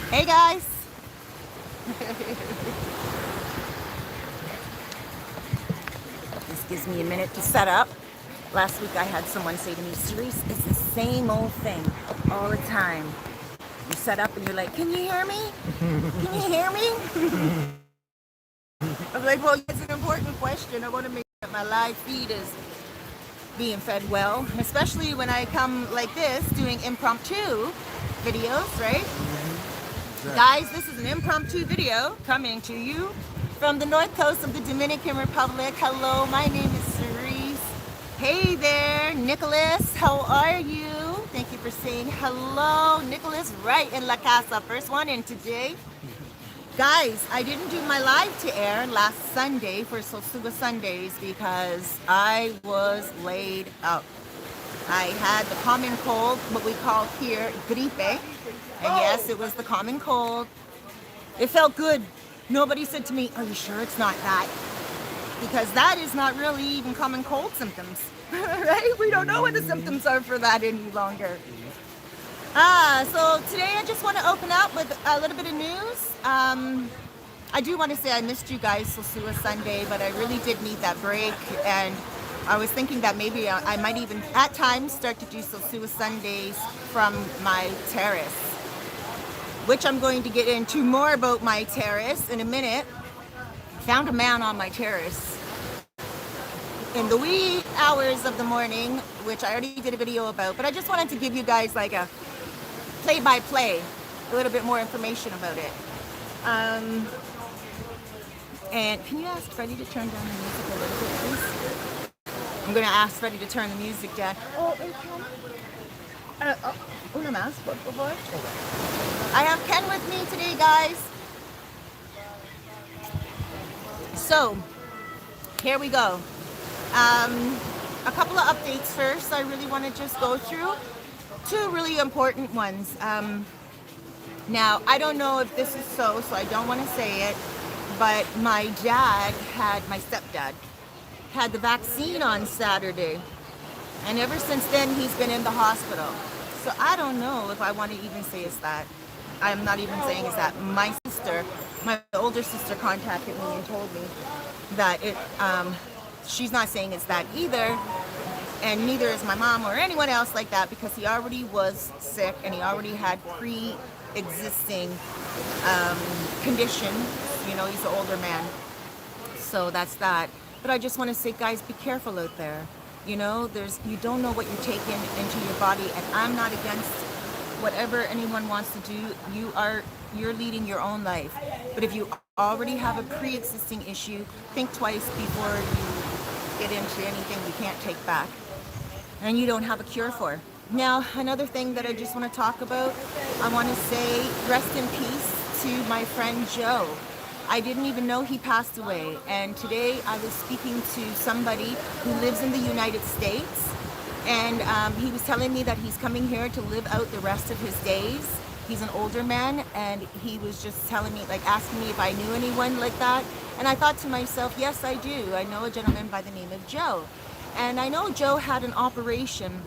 Hey guys! This gives me a minute to set up. Last week I had someone say to me, Cerise, it's the same old thing all the time. You set up and you're like, can you hear me? Can you hear me? I'm like, well, it's an important question. I want to make sure that my live feed is being fed well, especially when I come like this doing impromptu videos, right? Exactly. Guys, this is an impromptu video coming to you from the north coast of the Dominican Republic. Hello, my name is Cerise. Hey there, Nicholas, how are you? Thank you for saying hello. Nicholas, right in La Casa, first one in today. Guys, I didn't do my live to air last Sunday for Sosua Sundays because I was laid up. I had the common cold, what we call here gripe. And yes, it was the common cold. It felt good. Nobody said to me, are you sure it's not that? Because that is not really even common cold symptoms, right? We don't know what the symptoms are for that any longer. So today I just want to open up with a little bit of news. I do want to say I missed you guys Sosua Sunday, but I really did need that break, and I was thinking that maybe I might even at times start to do Sosua Sundays from my terrace, which I'm going to get into more about my terrace in a minute. Found a man on my terrace in the wee hours of the morning, which I already did a video about, but I just wanted to give you guys like a play-by-play, a little bit more information about it. And can you ask Freddie to turn down the music a little bit, please? I'm going to ask Freddie to turn the music down. Oh, una más, por favor. I have Ken with me today, guys. So, here we go. A couple of updates first. I really want to just go through two really important ones. Now, I don't know if this is so I don't want to say it, but my stepdad, had the vaccine on Saturday. And ever since then, he's been in the hospital. So I don't know if I want to even say it's that. I'm not even saying it's that. My older sister contacted me and told me that she's not saying it's that either. And neither is my mom or anyone else like that, because he already was sick and he already had pre-existing condition. You know, he's an older man. So that's that. But I just want to say, guys, be careful out there. You know, you don't know what you're taking into your body, and I'm not against whatever anyone wants to do. You're leading your own life. But if you already have a pre-existing issue, think twice before you get into anything you can't take back and you don't have a cure for. Now, another thing that I just want to talk about, I want to say rest in peace to my friend Joe. I didn't even know he passed away, and today I was speaking to somebody who lives in the United States, and he was telling me that he's coming here to live out the rest of his days. He's an older man, and he was just telling me, like asking me if I knew anyone like that, and I thought to myself, yes, I do. I know a gentleman by the name of Joe, and I know Joe had an operation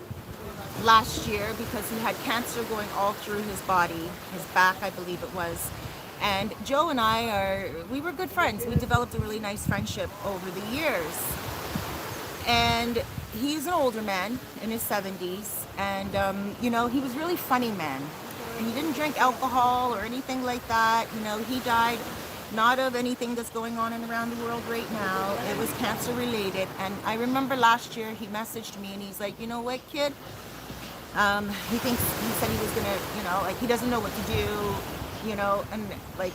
last year because he had cancer going all through his body, his back, I believe it was. And Joe and we were good friends. We developed a really nice friendship over the years. And he's an older man in his 70s. And, you know, he was really funny man. And he didn't drink alcohol or anything like that. You know, he died not of anything that's going on and around the world right now. It was cancer related. And I remember last year he messaged me and he's like, you know what, kid? He said he was gonna, you know, like he doesn't know what to do. You know, and like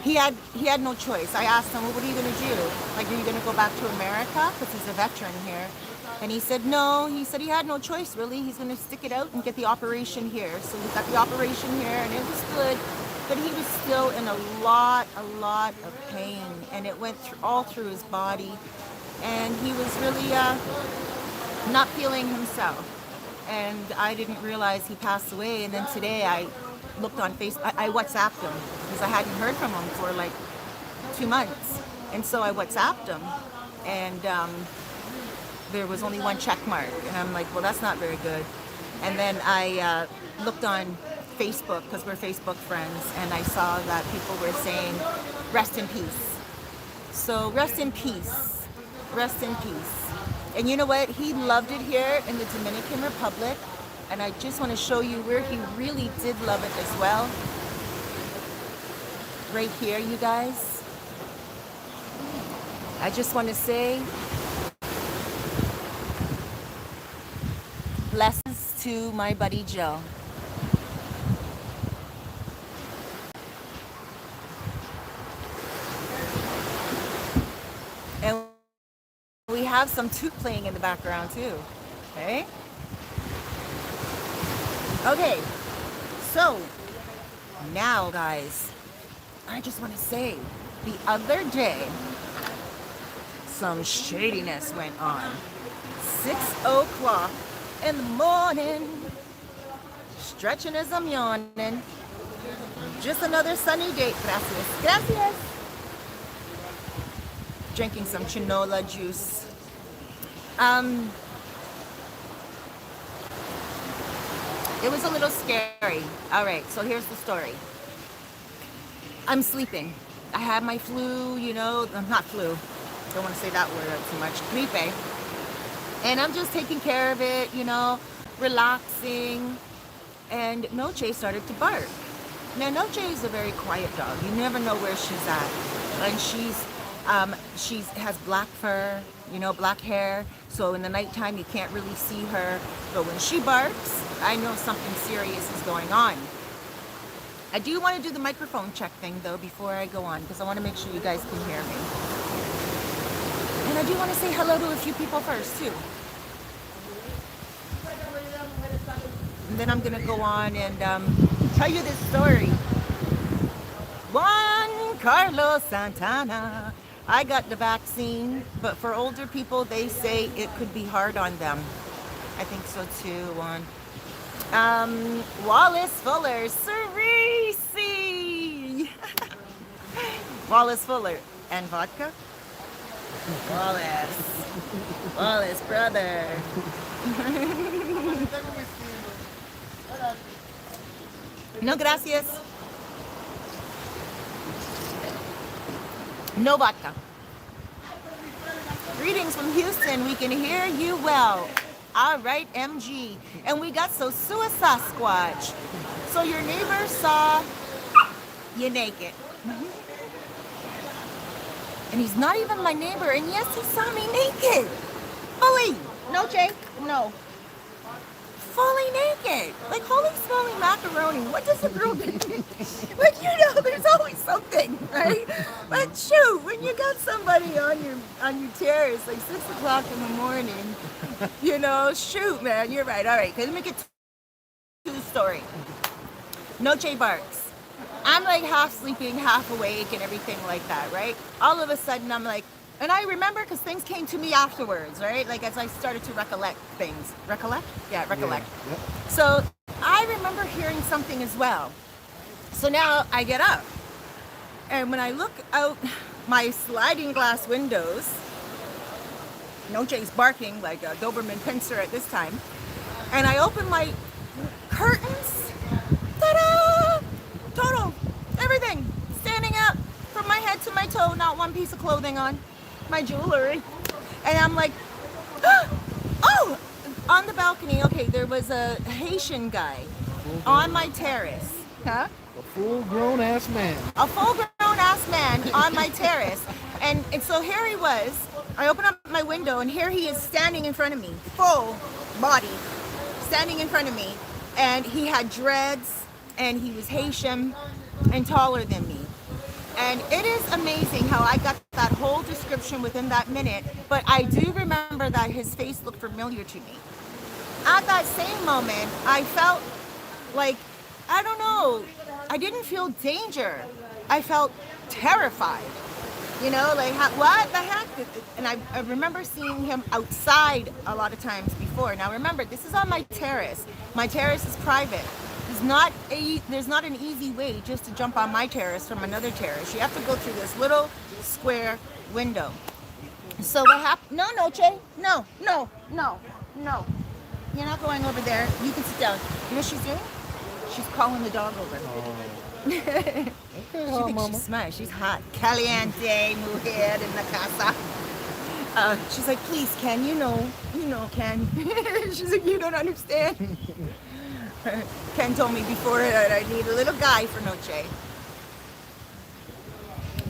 he had no choice. I asked him, well, what are you going to do? Like, are you going to go back to America? Because he's a veteran here. And he said, no. He said he had no choice, really. He's going to stick it out and get the operation here. So he got the operation here, and it was good. But he was still in a lot of pain. And it went all through his body. And he was really not feeling himself. And I didn't realize he passed away. And then today I looked on Facebook. I WhatsApped him because I hadn't heard from him for like 2 months, and so I WhatsApped him, and there was only one check mark, and I'm like, well, that's not very good. And then I looked on Facebook, because we're Facebook friends, and I saw that people were saying, rest in peace. So rest in peace. Rest in peace. And you know what? He loved it here in the Dominican Republic. And I just want to show you where he really did love it as well. Right here, you guys. I just want to say, blessings to my buddy Joe. And we have some toot playing in the background too. Okay? Okay, so now guys, I just want to say, the other day, some shadiness went on. 6 o'clock in the morning, stretching as I'm yawning. Just another sunny day. Gracias. Gracias. Drinking some chinola juice. It was a little scary. All right, so here's the story. I'm sleeping. I had my flu, you know, not flu. Don't want to say that word too much. Gripe. And I'm just taking care of it, you know, relaxing. And Noche started to bark. Now, Noche is a very quiet dog. You never know where she's at. And she has black fur, you know, black hair. So in the nighttime, you can't really see her. But when she barks, I know something serious is going on. I do want to do the microphone check thing, though, before I go on, because I want to make sure you guys can hear me. And I do want to say hello to a few people first, too. And then I'm going to go on and tell you this story. Juan Carlos Santana. I got the vaccine, but for older people, they say it could be hard on them. I think so too, Juan. Wallace Fuller, Cerise. Wallace Fuller and vodka. Wallace, brother. No, gracias. No vodka. Greetings from Houston. We can hear you well. All right, MG. And we got Sosua Sasquatch. So your neighbor saw you naked. And he's not even my neighbor. And yes, he saw me naked. Fully. No, Jay. No. Fully naked. Like, holy smoly macaroni. What does a girl do? Like, you know, there's always something, right? But shoot, when you got somebody on your terrace, like 6 o'clock in the morning, you know, shoot, man, you're right. All right, let me get to the story. Noche barks. I'm like half sleeping, half awake, and everything like that, right? All of a sudden, I'm like, and I remember because things came to me afterwards, right? Like as I started to recollect things. Recollect? Yeah, recollect. Yeah. Yep. So I remember hearing something as well. So now I get up. And when I look out my sliding glass windows, Noche's barking like a Doberman pincer at this time. And I open my curtains. Ta-da! Total. Everything. Standing up from my head to my toe, not one piece of clothing on. My jewelry. And I'm like, oh, on the balcony. Okay, there was a Haitian guy on my terrace. Huh? A full-grown ass man. A full-grown ass man on my terrace. And so here he was. I open up my window and here he is standing in front of me. Full body. Standing in front of me. And he had dreads and he was Haitian and taller than me. And it is amazing how I got that whole description within that minute, but I do remember that his face looked familiar to me. At that same moment, I felt like, I don't know, I didn't feel danger. I felt terrified. You know, like, what the heck? And I remember seeing him outside a lot of times before. Now remember, this is on my terrace. My terrace is private. There's not an easy way just to jump on my terrace from another terrace. You have to go through this little square window. So what happened? No, Noche. No. You're not going over there. You can sit down. You know what she's doing? She's calling the dog over. Okay, She hot thinks mama. she's smart. She's hot. Caliente, mujer in the casa. She's like, please, Ken, you know, Ken. She's like, you don't understand. Ken told me before that I need a little guy for Noche.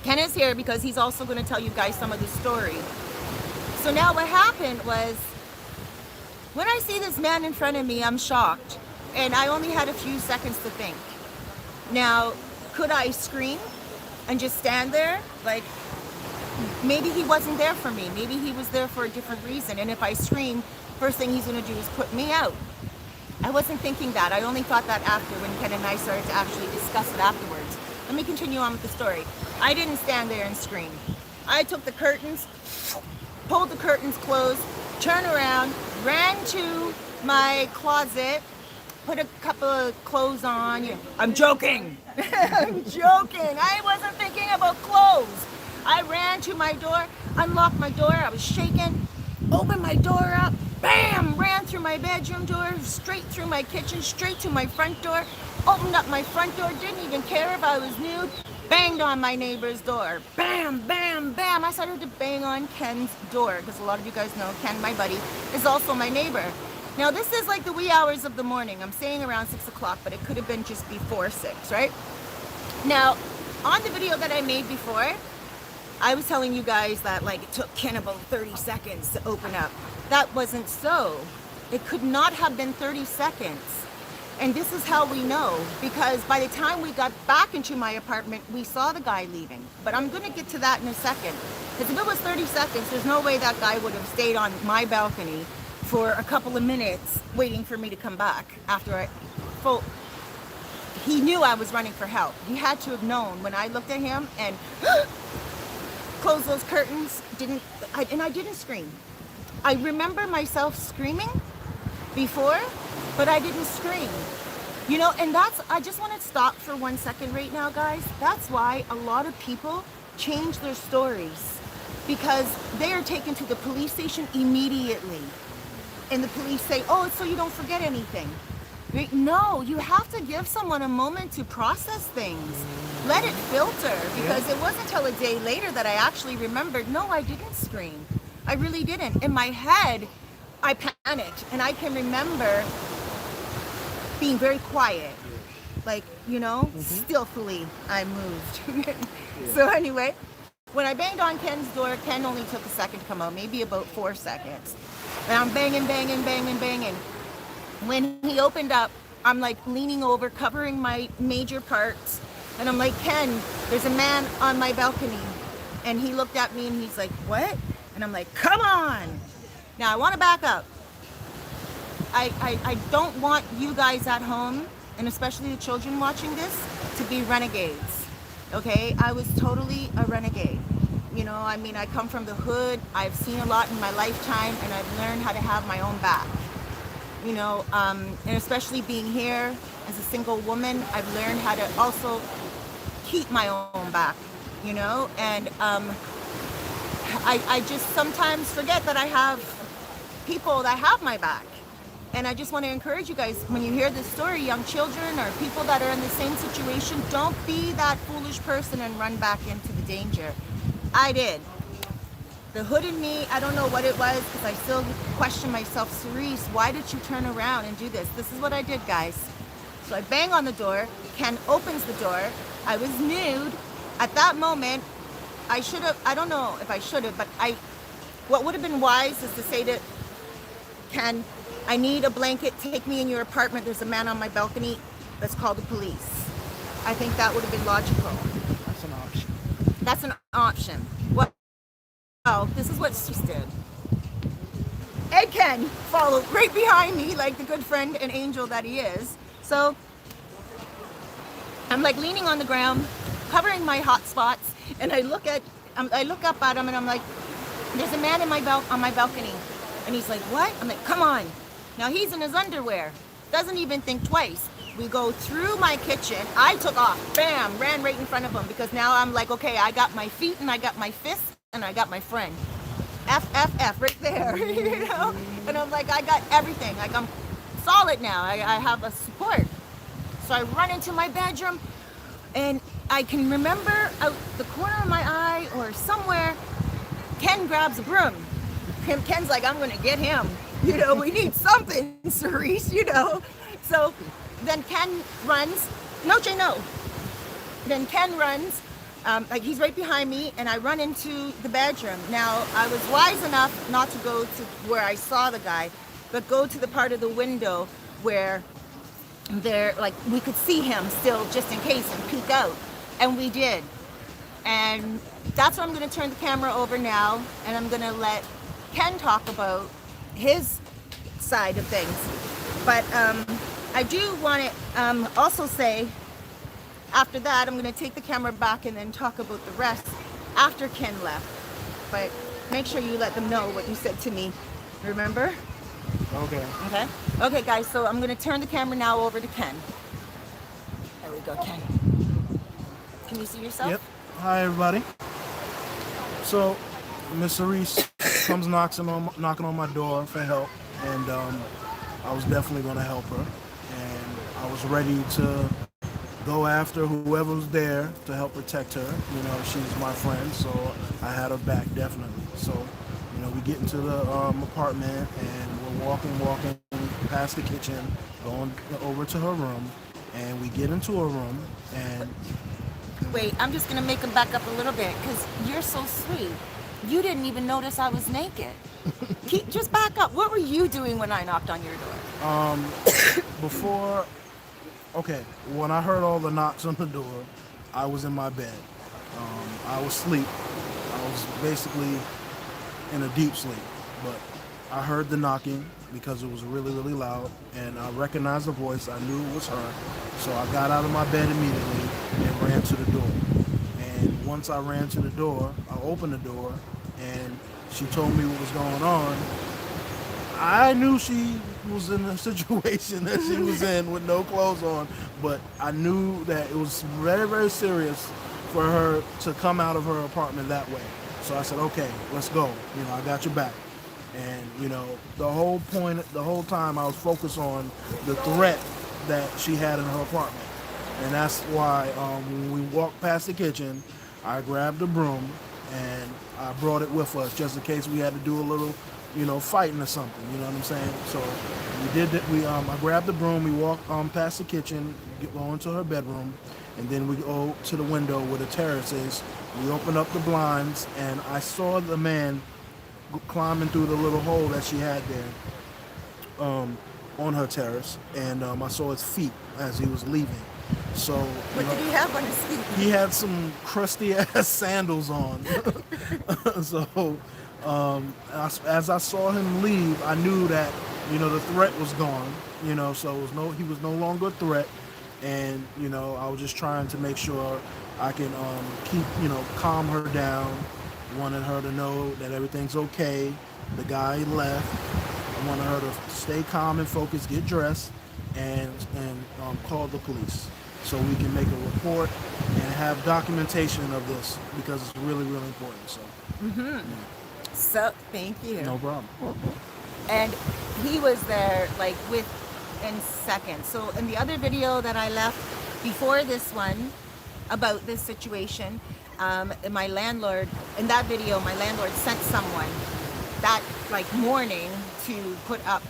Ken is here because he's also going to tell you guys some of the story. So now what happened was, when I see this man in front of me, I'm shocked. And I only had a few seconds to think. Now, could I scream and just stand there? Like, maybe he wasn't there for me. Maybe he was there for a different reason. And if I scream, first thing he's going to do is put me out. I wasn't thinking that. I only thought that after, when Ken and I started to actually discuss it afterwards. Let me continue on with the story. I didn't stand there and scream. I took the curtains, pulled the curtains closed, turned around, ran to my closet, put a couple of clothes on. I'm joking. I'm joking. I wasn't thinking about clothes. I ran to my door, unlocked my door. I was shaking, opened my door up, bam, ran through my bedroom door, straight through my kitchen, straight to my front door, opened up my front door, didn't even care if I was nude, banged on my neighbor's door. Bam, bam, bam. I started to bang on Ken's door because a lot of you guys know Ken, my buddy, is also my neighbor. Now this is like the wee hours of the morning. I'm saying around 6 o'clock, but it could have been just before 6, right? Now, on the video that I made before, I was telling you guys that like it took Ken about 30 seconds to open up. That wasn't so. It could not have been 30 seconds. And this is how we know, because by the time we got back into my apartment, we saw the guy leaving. But I'm gonna get to that in a second. Because if it was 30 seconds, there's no way that guy would have stayed on my balcony for a couple of minutes waiting for me to come back after he knew I was running for help. He had to have known when I looked at him and closed those curtains, I didn't scream. I remember myself screaming before, but I didn't scream. You know, and I just want to stop for 1 second right now, guys. That's why a lot of people change their stories, because they are taken to the police station immediately. And the police say, oh, it's so you don't forget anything. Right? No, you have to give someone a moment to process things. Let it filter, because it wasn't until a day later that I actually remembered, no, I didn't scream. I really didn't. In my head, I panicked, and I can remember being very quiet. Like, you know, skillfully I moved. So anyway, when I banged on Ken's door, Ken only took a second to come out, maybe about 4 seconds. And I'm banging, banging, banging, banging. When he opened up, I'm like leaning over, covering my major parts. And I'm like, Ken, there's a man on my balcony. And he looked at me and he's like, what? And I'm like, come on. Now I want to back up. I don't want you guys at home, and especially the children watching this, to be renegades. Okay? I was totally a renegade. You know, I mean, I come from the hood. I've seen a lot in my lifetime, and I've learned how to have my own back. You know, and especially being here as a single woman, I've learned how to also keep my own back, you know, and I just sometimes forget that I have people that have my back. And I just want to encourage you guys, when you hear this story, young children or people that are in the same situation, don't be that foolish person and run back into the danger. I did. The hood in me, I don't know what it was, because I still question myself, Cerise, why did you turn around and do this? This is what I did, guys. So I bang on the door, Ken opens the door, I was nude. At that moment, I should have, I don't know if I should have, but what would have been wise is to say to Ken, I need a blanket, take me in your apartment, there's a man on my balcony, let's call the police. I think that would have been logical. That's an option. That's an option. Well, this is what Cerise did. And Ken followed right behind me like the good friend and angel that he is. So I'm like leaning on the ground, covering my hot spots, and I look up at him and I'm like, there's a man on my balcony. And he's like, what? I'm like, come on. Now he's in his underwear. Doesn't even think twice. We go through my kitchen. I took off, bam, ran right in front of him, because now I'm like, okay, I got my feet and I got my fists and I got my friend. F right there, you know? And I'm like, I got everything. Like, I'm solid now. I have a support. So I run into my bedroom, and I can remember out the corner of my eye or somewhere, Ken grabs a broom. Ken's like, I'm gonna get him. You know, we need something, Cerise, you know. So then Ken runs. No, Jay, no. Then Ken runs, like he's right behind me, and I run into the bedroom. Now, I was wise enough not to go to where I saw the guy, but go to the part of the window where we could see him still, just in case, and peek out. And we did. And that's where I'm going to turn the camera over now, and I'm going to let Ken talk about his side of things. But I do want to also say, after that, I'm going to take the camera back and then talk about the rest after Ken left. But make sure you let them know what you said to me. Remember? Okay. Okay. Okay, guys, so I'm going to turn the camera now over to Ken. There we go, Ken. Can you see yourself? Yep. Hi, everybody. So, Miss Cerise comes knocking on my door for help, and I was definitely going to help her. And I was ready to go after whoever was there to help protect her. You know, she's my friend, so I had her back, definitely. So, you know, we get into the apartment, and we're walking past the kitchen, going over to her room, and we get into her room, and... Wait, I'm just going to make him back up a little bit, because you're so sweet. You didn't even notice I was naked. Just back up. What were you doing when I knocked on your door? Before... Okay, when I heard all the knocks on the door, I was in my bed. I was asleep. I was basically in a deep sleep, but I heard the knocking because it was really, really loud, and I recognized the voice. I knew it was her, so I got out of my bed immediately and ran to the door. And once I ran to the door, I opened the door, and she told me what was going on. I knew she was in a situation that she was in with no clothes on, but I knew that it was very, very serious for her to come out of her apartment that way. So I said, okay, let's go. You know, I got your back. And, you know, the whole time I was focused on the threat that she had in her apartment. And that's why when we walked past the kitchen, I grabbed the broom and I brought it with us just in case we had to do a little, you know, fighting or something, you know what I'm saying? So we did that. I grabbed the broom, we walked past the kitchen, go into her bedroom, and then we go to the window where the terrace is. We opened up the blinds, and I saw the man climbing through the little hole that she had there on her terrace, and I saw his feet as he was leaving. So what did he have on his feet? He had some crusty ass sandals on. So as I saw him leave, I knew that, you know, the threat was gone. You know, so he was no longer a threat, and, you know, I was just trying to make sure I can keep, you know, calm her down. Wanted her to know that everything's okay. The guy left. I wanted her to stay calm and focused, get dressed, and call the police so we can make a report and have documentation of this, because it's really, really important. So. Mm-hmm. Yeah. So thank you. No problem. And he was there like within seconds. So in the other video that I left before this one about this situation, my landlord, in that video, my landlord sent someone that like morning to put up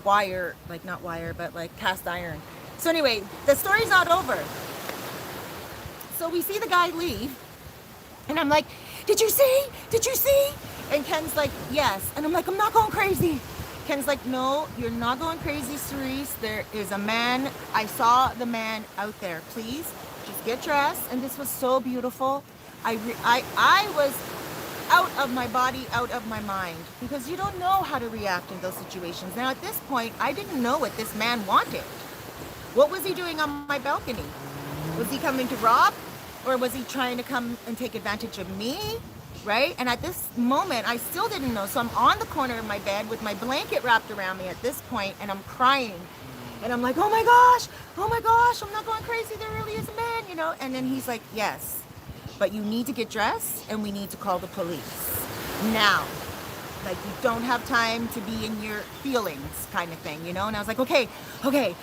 wire, like not wire, but like cast iron. So anyway, the story's not over. So we see the guy leave, and I'm like, did you see? Did you see? And Ken's like, yes. And I'm like, I'm not going crazy. Ken's like, no, you're not going crazy, Cerise. There is a man. I saw the man out there. Please, just get dressed. And this was so beautiful. I was out of my body, out of my mind, because you don't know how to react in those situations. Now, at this point, I didn't know what this man wanted. What was he doing on my balcony? Was he coming to rob? Or was he trying to come and take advantage of me? Right? And at this moment, I still didn't know. So I'm on the corner of my bed with my blanket wrapped around me at this point, and I'm crying. And I'm like, oh my gosh, I'm not going crazy. There really is a man, you know? And then he's like, yes, but you need to get dressed and we need to call the police now. Like, you don't have time to be in your feelings kind of thing, you know? And I was like, okay, I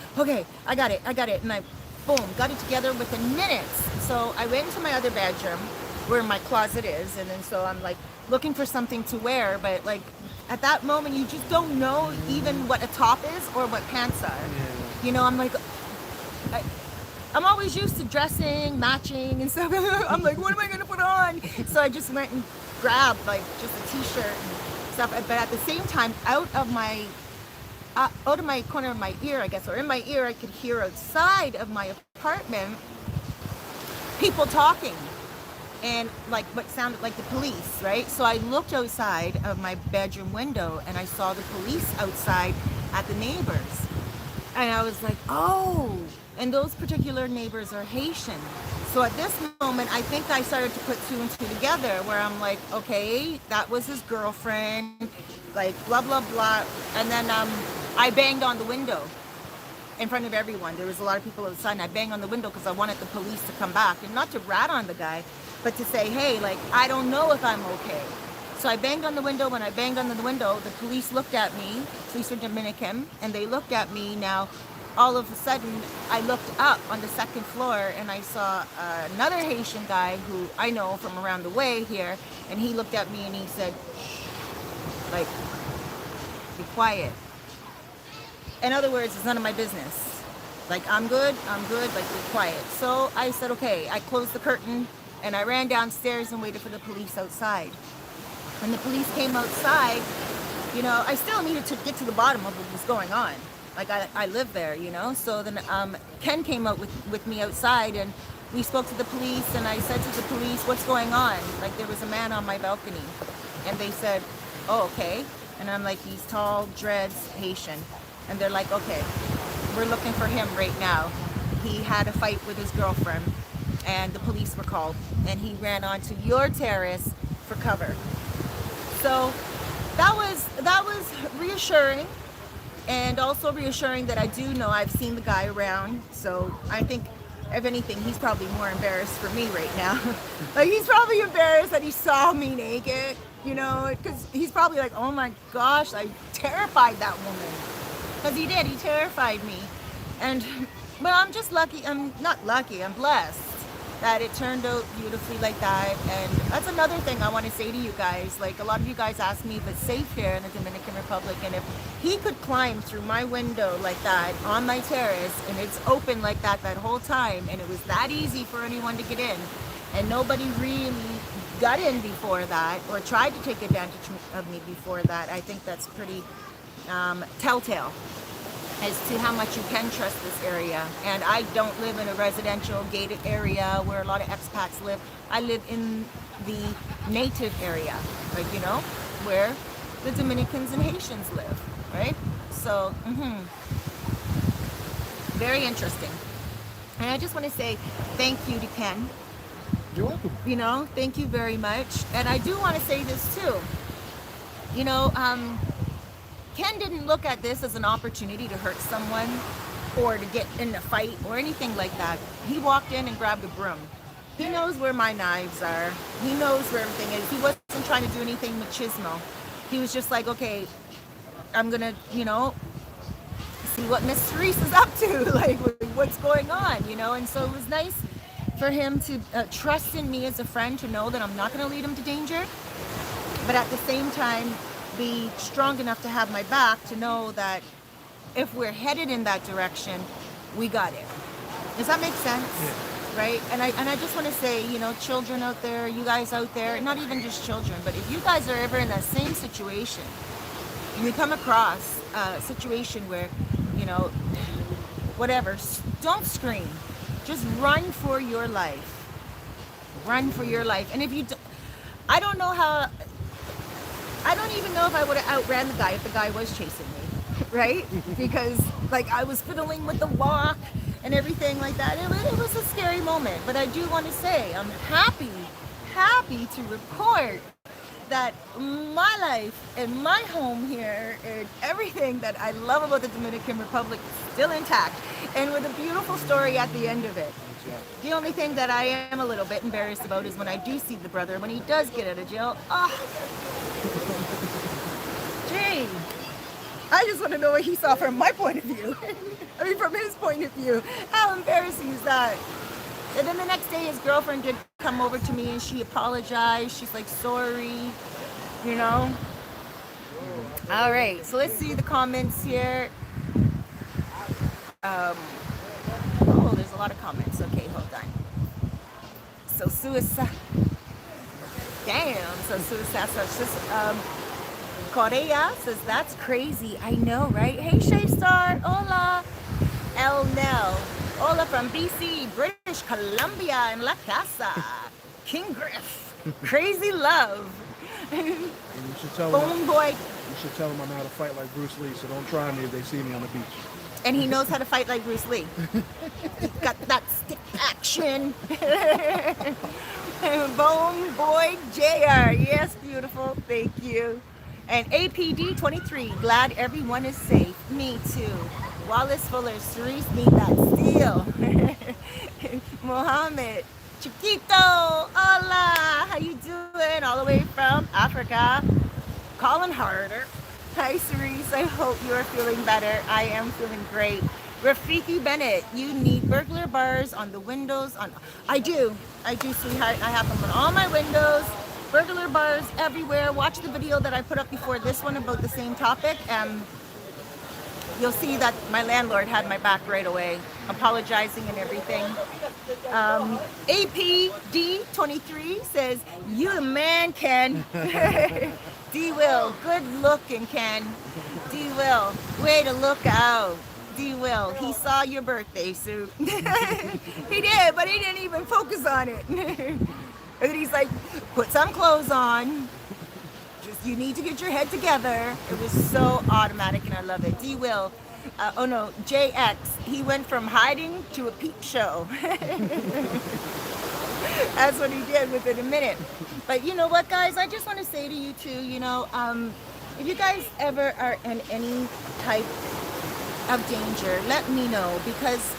got it. And I, boom, got it together within minutes. So I went into my other bedroom where my closet is. And then so I'm like looking for something to wear. But like at that moment, you just don't know even what a top is or what pants are. Yeah. You know, I'm like, I'm always used to dressing, matching and stuff. I'm like, what am I going to put on? So I just went and grabbed like just a t-shirt and stuff. But at the same time, out of my corner of my ear, I guess, or in my ear, I could hear outside of my apartment people talking and like what sounded like the police, right? So I looked outside of my bedroom window and I saw the police outside at the neighbors. And I was like, oh, and those particular neighbors are Haitian. So at this moment, I think I started to put two and two together where I'm like, okay, that was his girlfriend, like blah, blah, blah. And then I banged on the window in front of everyone. There was a lot of people outside and I banged on the window because I wanted the police to come back and not to rat on the guy, but to say, hey, like, I don't know if I'm okay. So I banged on the window. When I banged on the window, the police looked at me, police are Dominican, and they looked at me. Now, all of a sudden, I looked up on the second floor and I saw another Haitian guy who I know from around the way here, and he looked at me and he said, like, be quiet. In other words, it's none of my business. Like, I'm good, like, be quiet. So I said, okay. I closed the curtain and I ran downstairs and waited for the police outside. When the police came outside, you know, I still needed to get to the bottom of what was going on. Like, I live there, you know? So then Ken came out with me outside and we spoke to the police and I said to the police, what's going on? Like, there was a man on my balcony. And they said, oh, okay. And I'm like, he's tall, dreads, Haitian. And they're like, okay, we're looking for him right now. He had a fight with his girlfriend and the police were called and he ran onto your terrace for cover. So that was reassuring, and also reassuring that I do know I've seen the guy around. So I think, if anything, he's probably more embarrassed for me right now. Like, he's probably embarrassed that he saw me naked, you know, because he's probably like, oh my gosh, I terrified that woman. Because he did, he terrified me. And, but I'm just lucky, I'm not lucky, I'm blessed that it turned out beautifully like that. And that's another thing I want to say to you guys. Like, a lot of you guys ask me if it's safe here in the Dominican Republic, and if he could climb through my window like that on my terrace, and it's open like that whole time, and it was that easy for anyone to get in, and nobody really got in before that or tried to take advantage of me before that, I think that's pretty telltale as to how much you can trust this area. And I don't live in a residential gated area where a lot of expats live. I live in the native area, like, you know, where the Dominicans and Haitians live, right? So, very interesting. And I just want to say thank you to Ken. You're welcome. You know, thank you very much. And I do want to say this too. You know, Ken didn't look at this as an opportunity to hurt someone or to get in a fight or anything like that. He walked in and grabbed a broom. He knows where my knives are. He knows where everything is. He wasn't trying to do anything machismo. He was just like, okay, I'm gonna, you know, see what Miss Cerise is up to, like what's going on, you know. And so it was nice for him to trust in me as a friend, to know that I'm not gonna lead him to danger, but at the same time, be strong enough to have my back to know that if we're headed in that direction, we got it. Does that make sense? Yeah. Right? And I just want to say, you know, children out there, you guys out there, not even just children, but if you guys are ever in that same situation, and you come across a situation where, you know, whatever, don't scream. Just run for your life. Run for your life. And if you, I don't even know if I would have outran the guy if the guy was chasing me, right? Because, like, I was fiddling with the walk and everything like that. It was a scary moment. But I do want to say I'm happy to report that my life and my home here and everything that I love about the Dominican Republic is still intact, and with a beautiful story at the end of it. The only thing that I am a little bit embarrassed about is when I do see the brother, when he does get out of jail. Jay, I just want to know what he saw from my point of view. I mean, from his point of view. How embarrassing is that? And then the next day, his girlfriend did come over to me and she apologized. She's like, sorry, you know? All right, so let's see the comments here. Oh, there's a lot of comments. Okay, hold on. So suicide. Damn. So suicide. So just Korea says that's crazy. I know, right? Hey, Shay Star. Hola. El Nell. Hola from BC, British Columbia, in La Casa. King Griff. Crazy love. And you should tell Boom boy. You should tell them I know how to fight like Bruce Lee, so don't try me if they see me on the beach. And he knows how to fight like Bruce Lee. He got that stick action. Boom boy JR. Yes, beautiful. Thank you. And APD 23. Glad everyone is safe. Me too. Wallace Fuller. Cerise need that steel. Mohammed. Chiquito. Hola. How you doing? All the way from Africa. Colin Harder. Hi Cerise, I hope you are feeling better. I am feeling great. Rafiki Bennett, you need burglar bars on the windows. I do, sweetheart. I have them on all my windows. Burglar bars everywhere. Watch the video that I put up before this one about the same topic. You'll see that my landlord had my back right away, apologizing and everything. APD23 says, you the man, Ken. D Will, good looking, Ken. D Will, way to look out. D Will, he saw your birthday suit. He did, but he didn't even focus on it. And then he's like, put some clothes on. Just, you need to get your head together. It was so automatic and I love it. D Will, oh no, JX, he went from hiding to a peep show. That's what he did within a minute. But you know what, guys? I just want to say to you too, you know, if you guys ever are in any type of danger, let me know because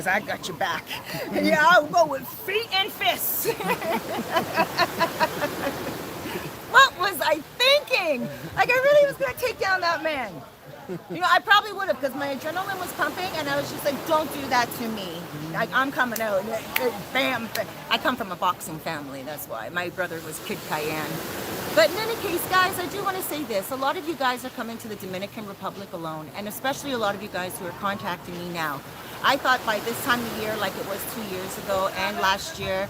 I got your back. Yeah, I'll go with feet and fists. What was I thinking? Like I really was gonna take down that man. You know, I probably would have because my adrenaline was pumping and I was just like, don't do that to me. Like, I'm coming out. Bam. I come from a boxing family, that's why. My brother was Kid Cayenne. But in any case, guys, I do want to say this. A lot of you guys are coming to the Dominican Republic alone, and especially a lot of you guys who are contacting me now. I thought by this time of year, like it was 2 years ago and last year,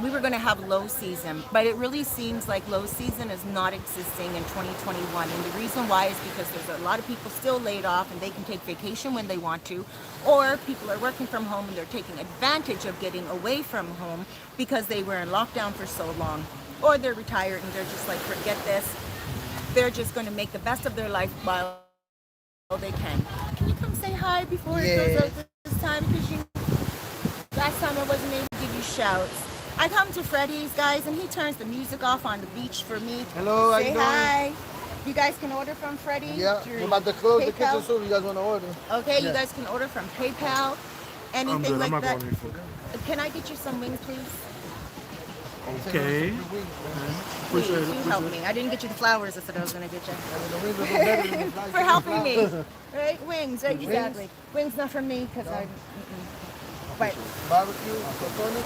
we were going to have low season, but it really seems like low season is not existing in 2021. And the reason why is because there's a lot of people still laid off and they can take vacation when they want to, or people are working from home and they're taking advantage of getting away from home because they were in lockdown for so long, or they're retired and they're just like, forget this. They're just going to make the best of their life while they can. Can you come say hi before it goes out this time? Because last time I wasn't able to give you shouts. I come to Freddy's, guys, and he turns the music off on the beach for me. Hello, say hi. You guys can order from Freddy. Yeah, we're about to close the kitchen soon. You guys want to order? Okay, you guys can order from PayPal, anything like that. Can I get you some wings, please? Okay. Please, you help me. I didn't get you the flowers I said I was going to get you. For helping me. Right? Wings, right? Exactly. Wings not from me, because I... But barbecue, coconut.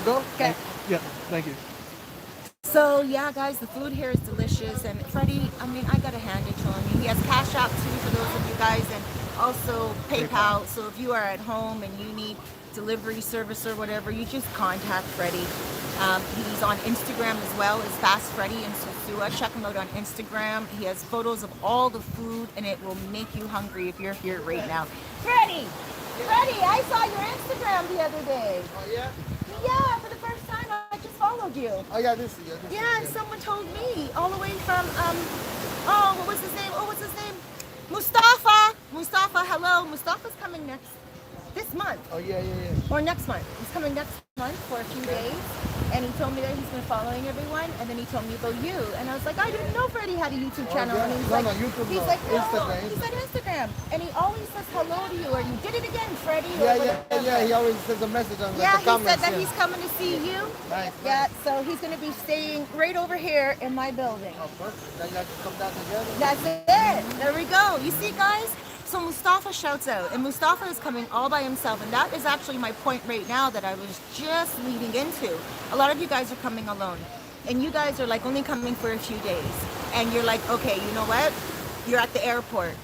Okay. Yeah, thank you. So yeah, guys, the food here is delicious, and Freddie, I mean, I gotta hand it to him. He has Cash App too for those of you guys, and also PayPal. So if you are at home and you need delivery service or whatever, you just contact Freddie. He's on Instagram as well as Fast Freddie and Sosua. Check him out on Instagram. He has photos of all the food, and it will make you hungry if you're here right now. Freddie, I saw your Instagram the other day. Oh yeah? Yeah, for the first time, I just followed you. Oh yeah, this is Yeah, and someone told me all the way from what's his name? Mustafa, hello. Mustafa's coming this month. Oh yeah. Or next month. He's coming next month for a few days. and he told me that he's been following everyone, and then he told me about you, and I was like, I didn't know Freddie had a YouTube channel, and he's like, YouTube, he's no. like, no, Instagram. he said Instagram, and he always says hello to you, or you did it again, Freddie. Yeah. He always sends a message on Yeah, the he comments. said that he's coming to see you. Nice. Yeah, so he's going to be staying right over here in my building. Oh, perfect. Then you guys can come down together. That's it. There we go. You see, guys? So Mustafa shouts out, and Mustafa is coming all by himself, and that is actually my point right now that I was just leading into. A lot of you guys are coming alone, and you guys are like only coming for a few days, and you're like, okay, you know what? You're at the airport,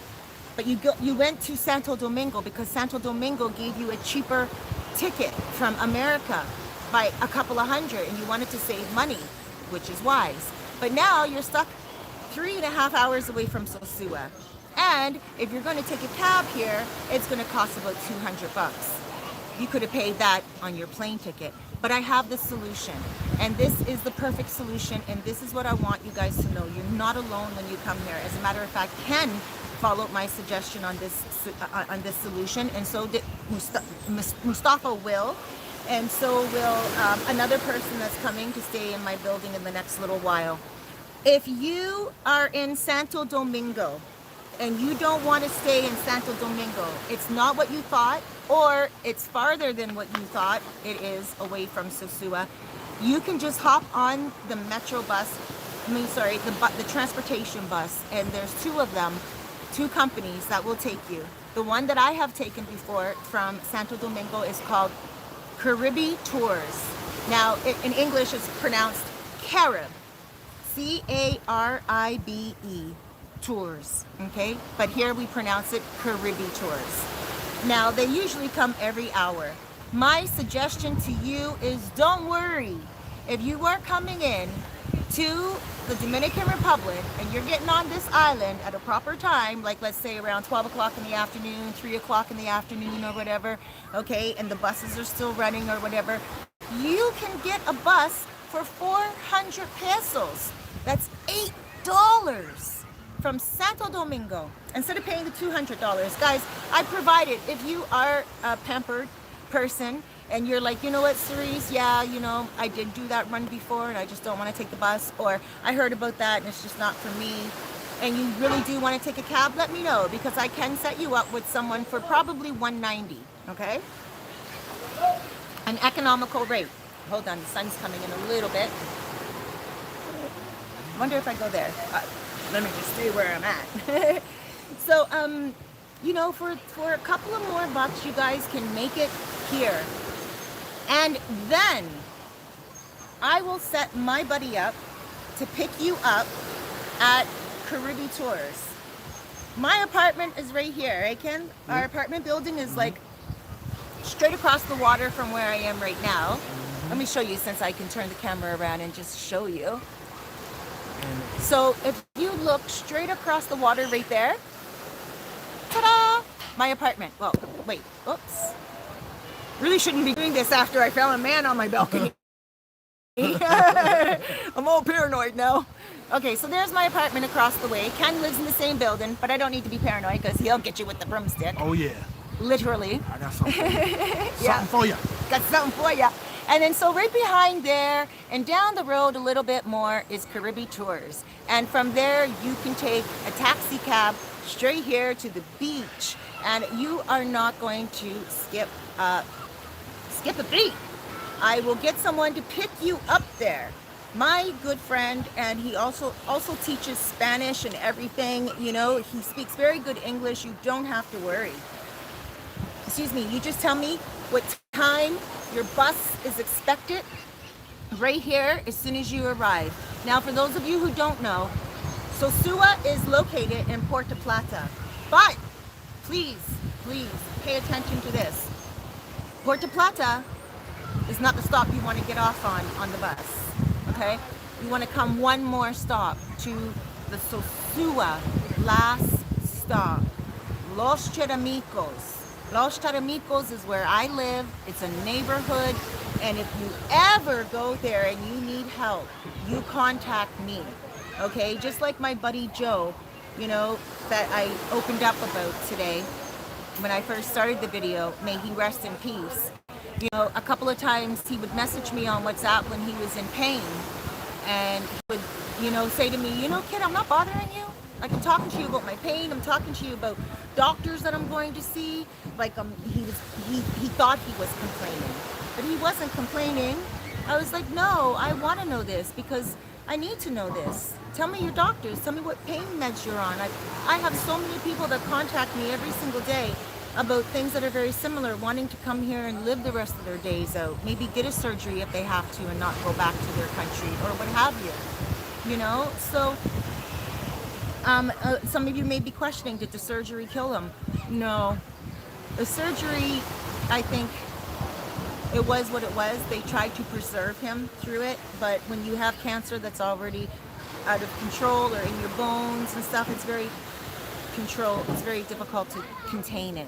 but you went to Santo Domingo because Santo Domingo gave you a cheaper ticket from America by a couple of hundred, and you wanted to save money, which is wise. But now you're stuck 3.5 hours away from Sosua. And if you're going to take a cab here, it's going to cost about $200. You could have paid that on your plane ticket. But I have the solution. And this is the perfect solution. And this is what I want you guys to know. You're not alone when you come here. As a matter of fact, Ken followed my suggestion on this solution. And so did Mustafa will. And so will another person that's coming to stay in my building in the next little while. If you are in Santo Domingo, and you don't want to stay in Santo Domingo, it's not what you thought, or it's farther than what you thought it is away from Sosua, you can just hop on the metro bus, the transportation bus, and there's two of them, two companies that will take you. The one that I have taken before from Santo Domingo is called Cabarete Tours. Now, in English, it's pronounced Carib, C-A-R-I-B-E. Tours, okay? But here we pronounce it Cabarete Tours. Now, they usually come every hour. My suggestion to you is don't worry. If you are coming in to the Dominican Republic and you're getting on this island at a proper time, like let's say around 12 o'clock in the afternoon, 3 o'clock in the afternoon or whatever, okay, and the buses are still running or whatever, you can get a bus for 400 pesos. That's $8. From Santo Domingo, instead of paying the $200. Guys, I provided, if you are a pampered person and you're like, you know what, Cerise, yeah, you know, I did do that run before and I just don't want to take the bus, or I heard about that and it's just not for me, and you really do want to take a cab, let me know, because I can set you up with someone for probably $190, okay? An economical rate. Hold on, the sun's coming in a little bit. I wonder if I go there. Let me just stay where I'm at. So, you know, for a couple of more bucks, you guys can make it here. And then I will set my buddy up to pick you up at Cabarete Tours. My apartment is right here, right, Ken? Our apartment building is like straight across the water from where I am right now. Let me show you, since I can turn the camera around and just show you. So if you look straight across the water right there, ta-da! My apartment. Well, wait, oops. Really shouldn't be doing this after I found a man on my balcony. I'm all paranoid now. Okay, so there's my apartment across the way. Ken lives in the same building, but I don't need to be paranoid because he'll get you with the broomstick. Oh, yeah. Literally. I got something for you. Yeah. Something for you. Got something for you. And then so right behind there and down the road a little bit more is Cabarete Tours. And from there you can take a taxi cab straight here to the beach. And you are not going to skip a beat. I will get someone to pick you up there. My good friend, and he also teaches Spanish and everything. You know, he speaks very good English. You don't have to worry. Excuse me, you just tell me what time your bus is expected right here as soon as you arrive. Now, for those of you who don't know, Sosua is located in Puerto Plata. But please pay attention to this. Puerto Plata is not the stop you want to get off on the bus, okay? You want to come one more stop to the Sosua last stop, Los Charamicos. Los Charamicos is where I live. It's a neighborhood, and if you ever go there and you need help, you contact me, okay? Just like my buddy Joe, you know, that I opened up about today when I first started the video, may he rest in peace. You know, a couple of times he would message me on WhatsApp when he was in pain, and he would, you know, say to me, you know, kid, I'm not bothering you. Like, I'm talking to you about my pain. I'm talking to you about doctors that I'm going to see. Like, he thought he was complaining, but he wasn't complaining. I was like, no, I want to know this because I need to know this. Tell me your doctors. Tell me what pain meds you're on. I have so many people that contact me every single day about things that are very similar, wanting to come here and live the rest of their days out, maybe get a surgery if they have to and not go back to their country or what have you. You know, so some of you may be questioning, did the surgery kill him? No. The surgery, I think it was what it was. They tried to preserve him through it, but when you have cancer that's already out of control or in your bones and stuff, it's very difficult to contain it.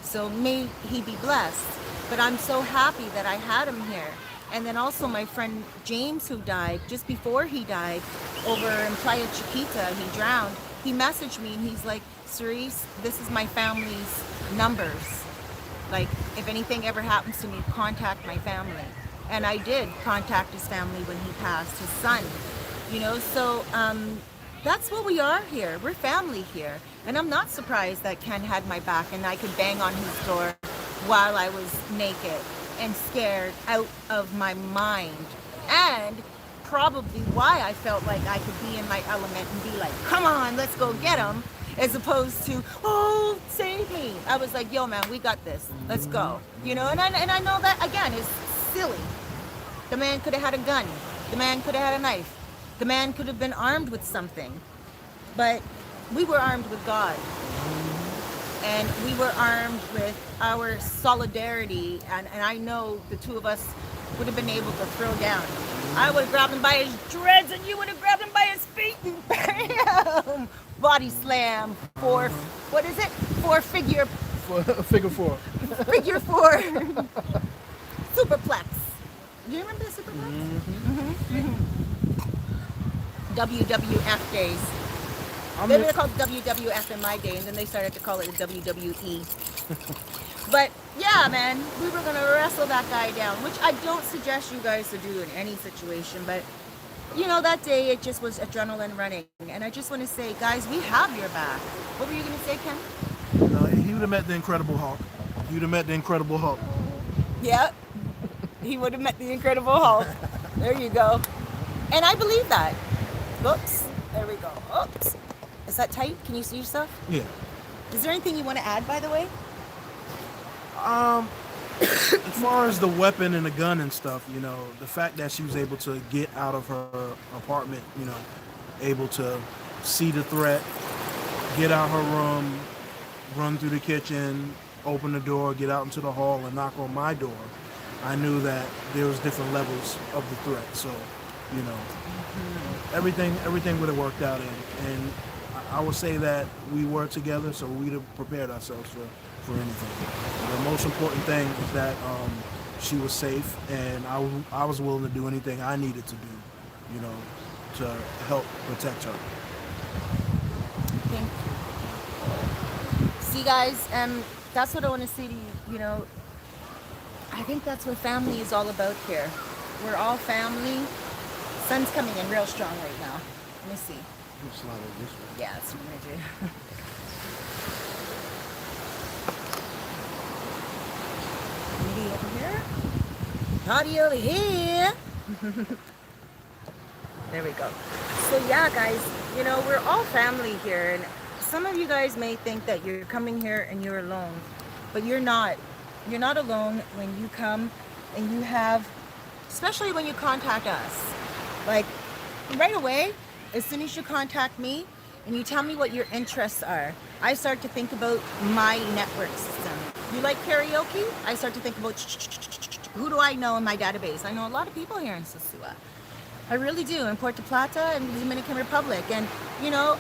So may he be blessed. But I'm so happy that I had him here. And then also my friend James, who died, just before he died, over in Playa Chiquita, he drowned. He messaged me and he's like, Cerise, this is my family's numbers. Like, if anything ever happens to me, contact my family. And I did contact his family when he passed, his son. You know, so that's what we are here. We're family here. And I'm not surprised that Ken had my back and I could bang on his door while I was naked and scared out of my mind. And probably why I felt like I could be in my element and be like, come on, let's go get him, as opposed to, oh, save me. I was like, yo, man, we got this. Let's go. You know, and I know that, again, is silly. The man could have had a gun. The man could have had a knife. The man could have been armed with something. But we were armed with God. And we were armed with our solidarity. And I know the two of us would have been able to throw down. I would have grabbed him by his dreads and you would have grabbed him by his feet and bam! Body slam. What is it? Figure four. Figure four. Superplex. Do you remember the Superplex? WWF days. They were called WWF in my day, and then they started to call it the WWE. But yeah, man, we were gonna wrestle that guy down, which I don't suggest you guys to do in any situation. But you know, that day it just was adrenaline running, and I just want to say, guys, we have your back. What were you gonna say, Ken? He would have met the Incredible Hulk. He would have met the Incredible Hulk. Yeah, he would have met the Incredible Hulk. There you go. And I believe that. Oops. There we go. Oops. Is that tight? Can you see yourself? Yeah. Is there anything you want to add, by the way? As far as the weapon and the gun and stuff, you know, the fact that she was able to get out of her apartment, you know, able to see the threat, get out her room, run through the kitchen, open the door, get out into the hall and knock on my door, I knew that there was different levels of the threat. So, you know, everything would have worked out and I would say that we were together, so we'd have prepared ourselves for anything. The most important thing is that she was safe, and I was willing to do anything I needed to do, you know, to help protect her. Thank you. See, guys, that's what I want to say to you. You know, I think that's what family is all about here. We're all family. Sun's coming in real strong right now. Let me see. Yeah, that's what I'm gonna do. Maybe over here. Party over here. There we go. So yeah, guys, you know, we're all family here, and some of you guys may think that you're coming here and you're alone, but you're not. You're not alone when you come and you have, especially when you contact us. Like, right away, as soon as you contact me and you tell me what your interests are, I start to think about my network system. You like karaoke? I start to think about who do I know in my database. I know a lot of people here in Sosua. I really do, in Puerto Plata and the Dominican Republic. And, you know,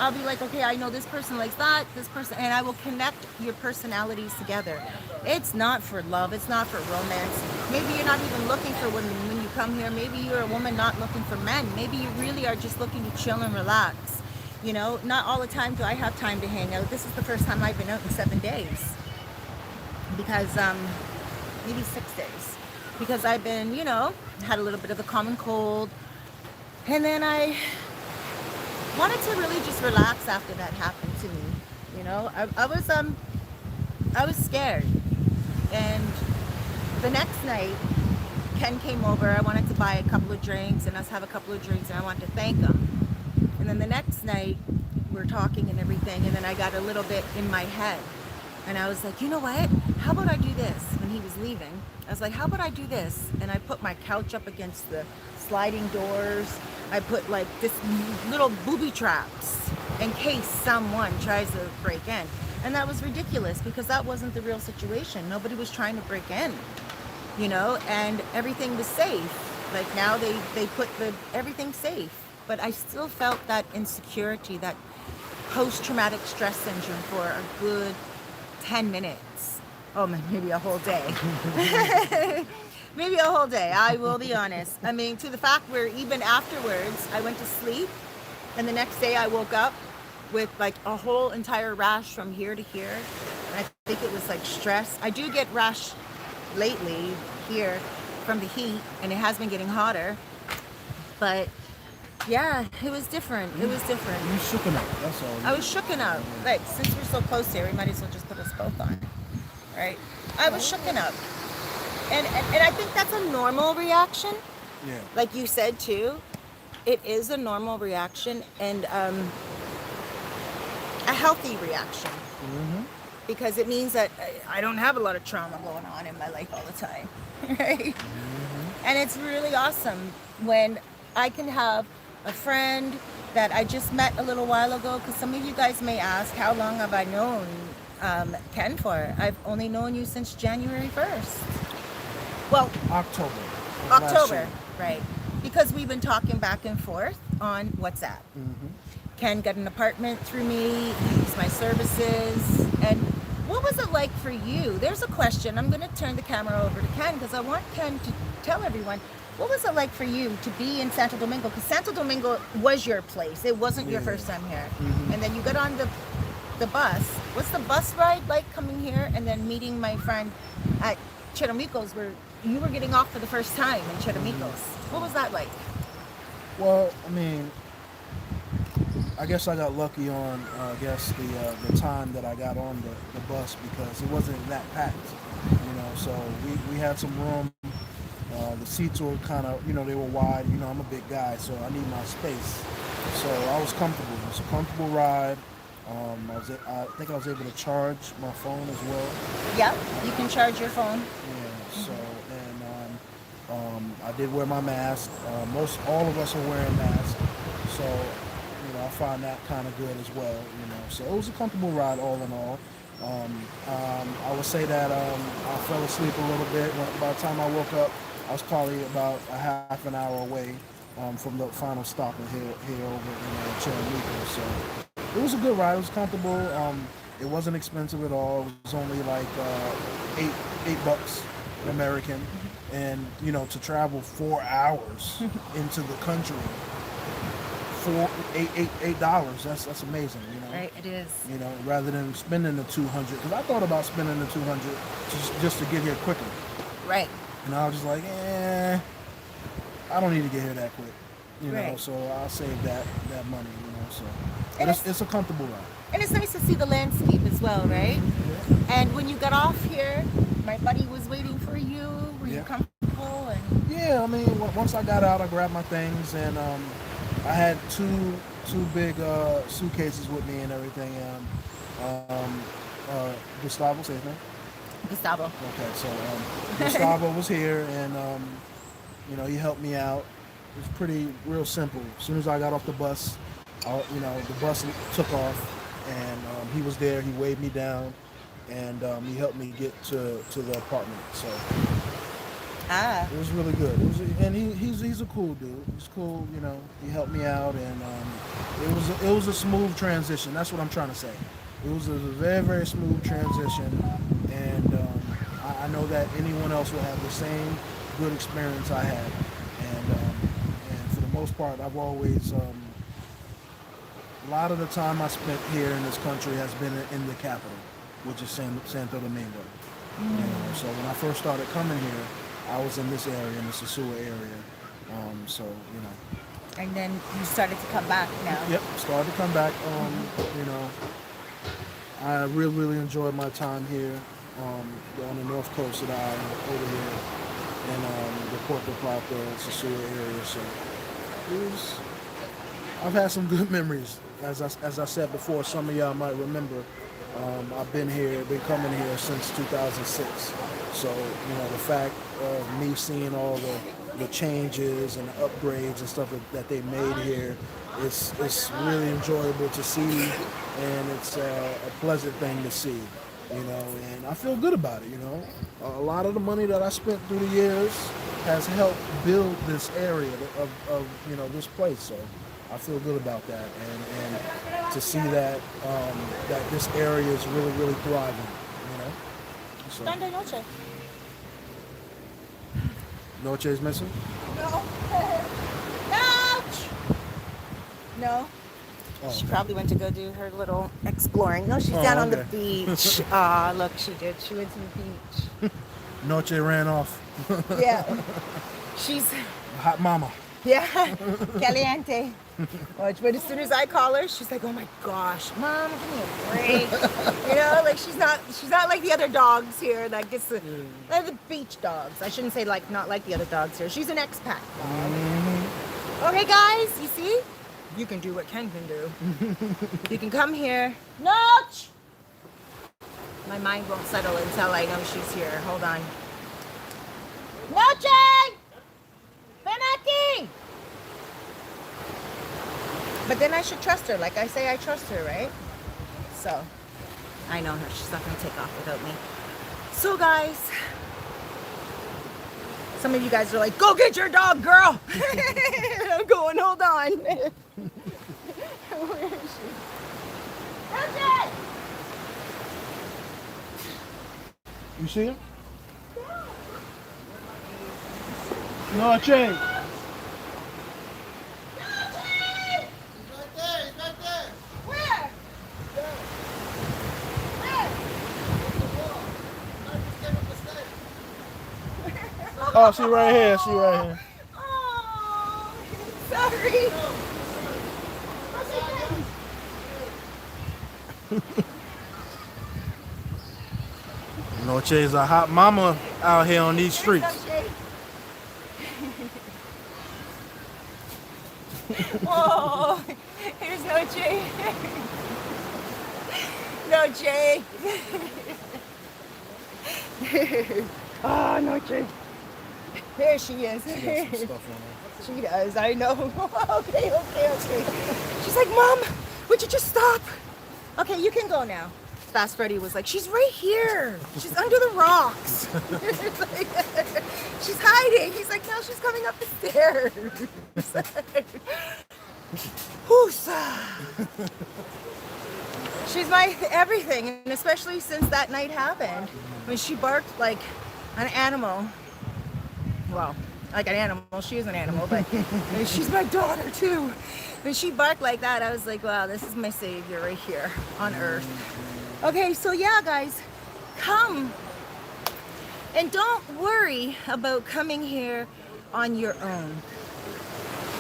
I'll be like, okay, I know this person likes that, this person, and I will connect your personalities together. It's not for love, it's not for romance. Maybe you're not even looking for women when you come here. Maybe you're a woman not looking for men. Maybe you really are just looking to chill and relax. You know, not all the time do I have time to hang out. This is the first time I've been out in 7 days. Because maybe 6 days, because I've been, had a little bit of the common cold, and then I wanted to really just relax after that happened to me. I was scared, and the next night Ken came over. I wanted to buy a couple of drinks and us have a couple of drinks, and I wanted to thank him. And then the next night we're talking and everything, and then I got a little bit in my head, and I was like, you know what, how about I do this? When he was leaving, I was like, how about I do this? And I put my couch up against the sliding doors. I put like this little booby traps in case someone tries to break in. And that was ridiculous, because that wasn't the real situation. Nobody was trying to break in, and everything was safe. Like now they put everything safe. But I still felt that insecurity, that post-traumatic stress syndrome for a good 10 minutes. Oh, maybe a whole day. Maybe a whole day, I will be honest. I mean, to the fact where even afterwards, I went to sleep, and the next day I woke up with like a whole entire rash from here to here. And I think it was like stress. I do get rash lately here from the heat, and it has been getting hotter. But yeah, it was different. It was different. You shooken up, that's all. I was shooken up. Like, since we're so close here, we might as well just put us both on. Right? I was shooken up. And I think that's a normal reaction. Yeah. Like you said too, it is a normal reaction, and a healthy reaction. Mm-hmm. Because it means that I don't have a lot of trauma going on in my life all the time. Right? Mm-hmm. And it's really awesome when I can have a friend that I just met a little while ago, because some of you guys may ask, how long have I known Ken for? I've only known you since January 1st. Well, October. of last October, year. right. Because we've been talking back and forth on WhatsApp. Mm-hmm. Ken got an apartment through me, he used my services. And what was it like for you? There's a question. I'm going to turn the camera over to Ken, because I want Ken to tell everyone, what was it like for you to be in Santo Domingo? Because Santo Domingo was your place. It wasn't your first time here. Mm-hmm. And then you got on the bus. What's the bus ride like coming here and then meeting my friend at Chetomicos, where you were getting off for the first time in Chetomicos? What was that like? Well, I mean, I guess I got lucky on, the time that I got on the bus, because it wasn't that packed, so we had some room. The seats were kind of, they were wide. I'm a big guy, so I need my space. So I was comfortable. It was a comfortable ride. I think I was able to charge my phone as well. Yep, you can charge your phone. Yeah, so, and I did wear my mask. All of us are wearing masks. So, I find that kind of good as well, So it was a comfortable ride all in all. I would say that I fell asleep a little bit. By the time I woke up, I was probably about a half an hour away from the final stop here over in Cheramico. So it was a good ride. It was comfortable. It wasn't expensive at all. It was only like $8 American, and to travel 4 hours into the country for $8. That's amazing. Right, it is. Rather than spending the $200, because I thought about spending the $200 just to get here quicker. Right. And I was just like, I don't need to get here that quick, Right. So I'll save that money, so. And But it's a comfortable ride. And it's nice to see the landscape as well, right? Yeah. And when you got off here, my buddy was waiting for you. Were you comfortable? And Yeah, I mean, once I got out, I grabbed my things, and I had two big suitcases with me and everything. Gustavo, say his name? Gustavo. Okay, so Gustavo was here, and he helped me out. It was real simple. As soon as I got off the bus, the bus took off, and he was there. He waved me down, and he helped me get to the apartment. So it was really good. He's a cool dude. He's cool. He helped me out, and it was a smooth transition. That's what I'm trying to say. It was a very, very smooth transition, and I know that anyone else will have the same good experience I had. And for the most part, I've always a lot of the time I spent here in this country has been in the capital, which is Santo Domingo. You know, so when I first started coming here, I was in this area, in the Sosua area. So you know. And then you started to come back now. Yep, started to come back. You know, I really enjoyed my time here on the north coast of the island over here in the Puerto, Plata, Sosua area. So I've had some good memories. As I said before, some of y'all might remember. I've been coming here since 2006. So you know, the fact of me seeing all the changes and the upgrades and stuff that they made here, it's really enjoyable to see, and it's a pleasant thing to see, you know, and I feel good about it, you know. A lot of the money that I spent through the years has helped build this area of you know, this place, so I feel good about that, and to see that that this area is really thriving, you know. So, ¿Dónde noche? Noche is missing? No. Ouch! No. Oh, She okay. probably went to go do her little exploring. No, she's down on the beach. Ah, look, she did. She went to the beach. Noche ran off. Yeah. She's, Hot mama. yeah, caliente. Watch, but as soon as I call her, she's like, oh my gosh, Mom, give me a break. You know, like she's not like the other dogs here that gets the beach dogs. I shouldn't say like not like the other dogs here. She's an expat dog. Okay, guys, you see? You can do what Ken can do. You can come here. Notch! My mind won't settle until I know she's here. Hold on. Noche! Ven aquí! But then I should trust her. Like I say, I trust her, right? So, I know her. She's not going to take off without me. So, guys, some of you guys are like, go get your dog, girl! I'm going, hold on. Where is she? Noche! You see him? Noche. Where? Oh, she right here. She right here. Oh, sorry. Noche is a hot mama out here on these streets. Oh, here's Noche. Noche. Oh, Noche. There she is. She got some stuff on her. She does, I know. Okay. She's like, Mom, would you just stop? Okay, you can go now. Fast Freddy was like, she's right here. She's under the rocks. Like, she's hiding. He's like, no, she's coming up the stairs. Whoosa. She's my everything, and especially since that night happened, when she barked like an animal. Well, like an animal. She is an animal, but she's my daughter too. When she barked like that, I was like, wow, this is my savior right here on earth. Okay, so yeah, guys, come. And don't worry about coming here on your own.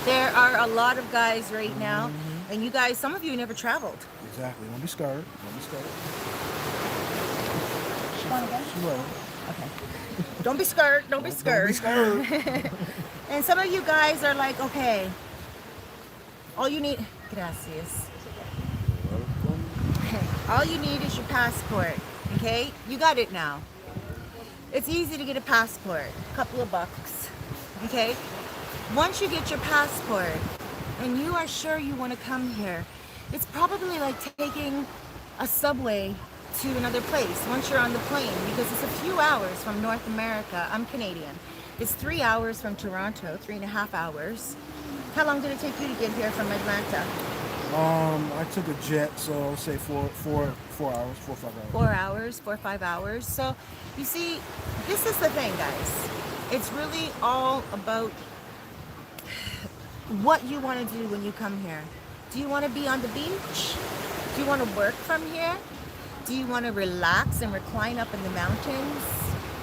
There are a lot of guys right now, and you guys, some of you never traveled. Exactly. Don't be scared. Don't be scared. She will. Okay. Don't be scared. Don't be scared. Don't be scared. And some of you guys are like, okay, all you need, gracias. All you need is your passport, okay? You got it now. It's easy to get a passport, a couple of bucks, okay? Once you get your passport and you are sure you want to come here, it's probably like taking a subway to another place once you're on the plane, because it's a few hours from North America. I'm Canadian. It's 3 hours from Toronto, 3.5 hours. How long did it take you to get here from Atlanta? I took a jet, so I'll say 4 hours, 4 or 5 hours. 4 hours, 4 or 5 hours. So you see, this is the thing, guys. It's really all about what you want to do when you come here. Do you want to be on the beach? Do you want to work from here? Do you want to relax and recline up in the mountains?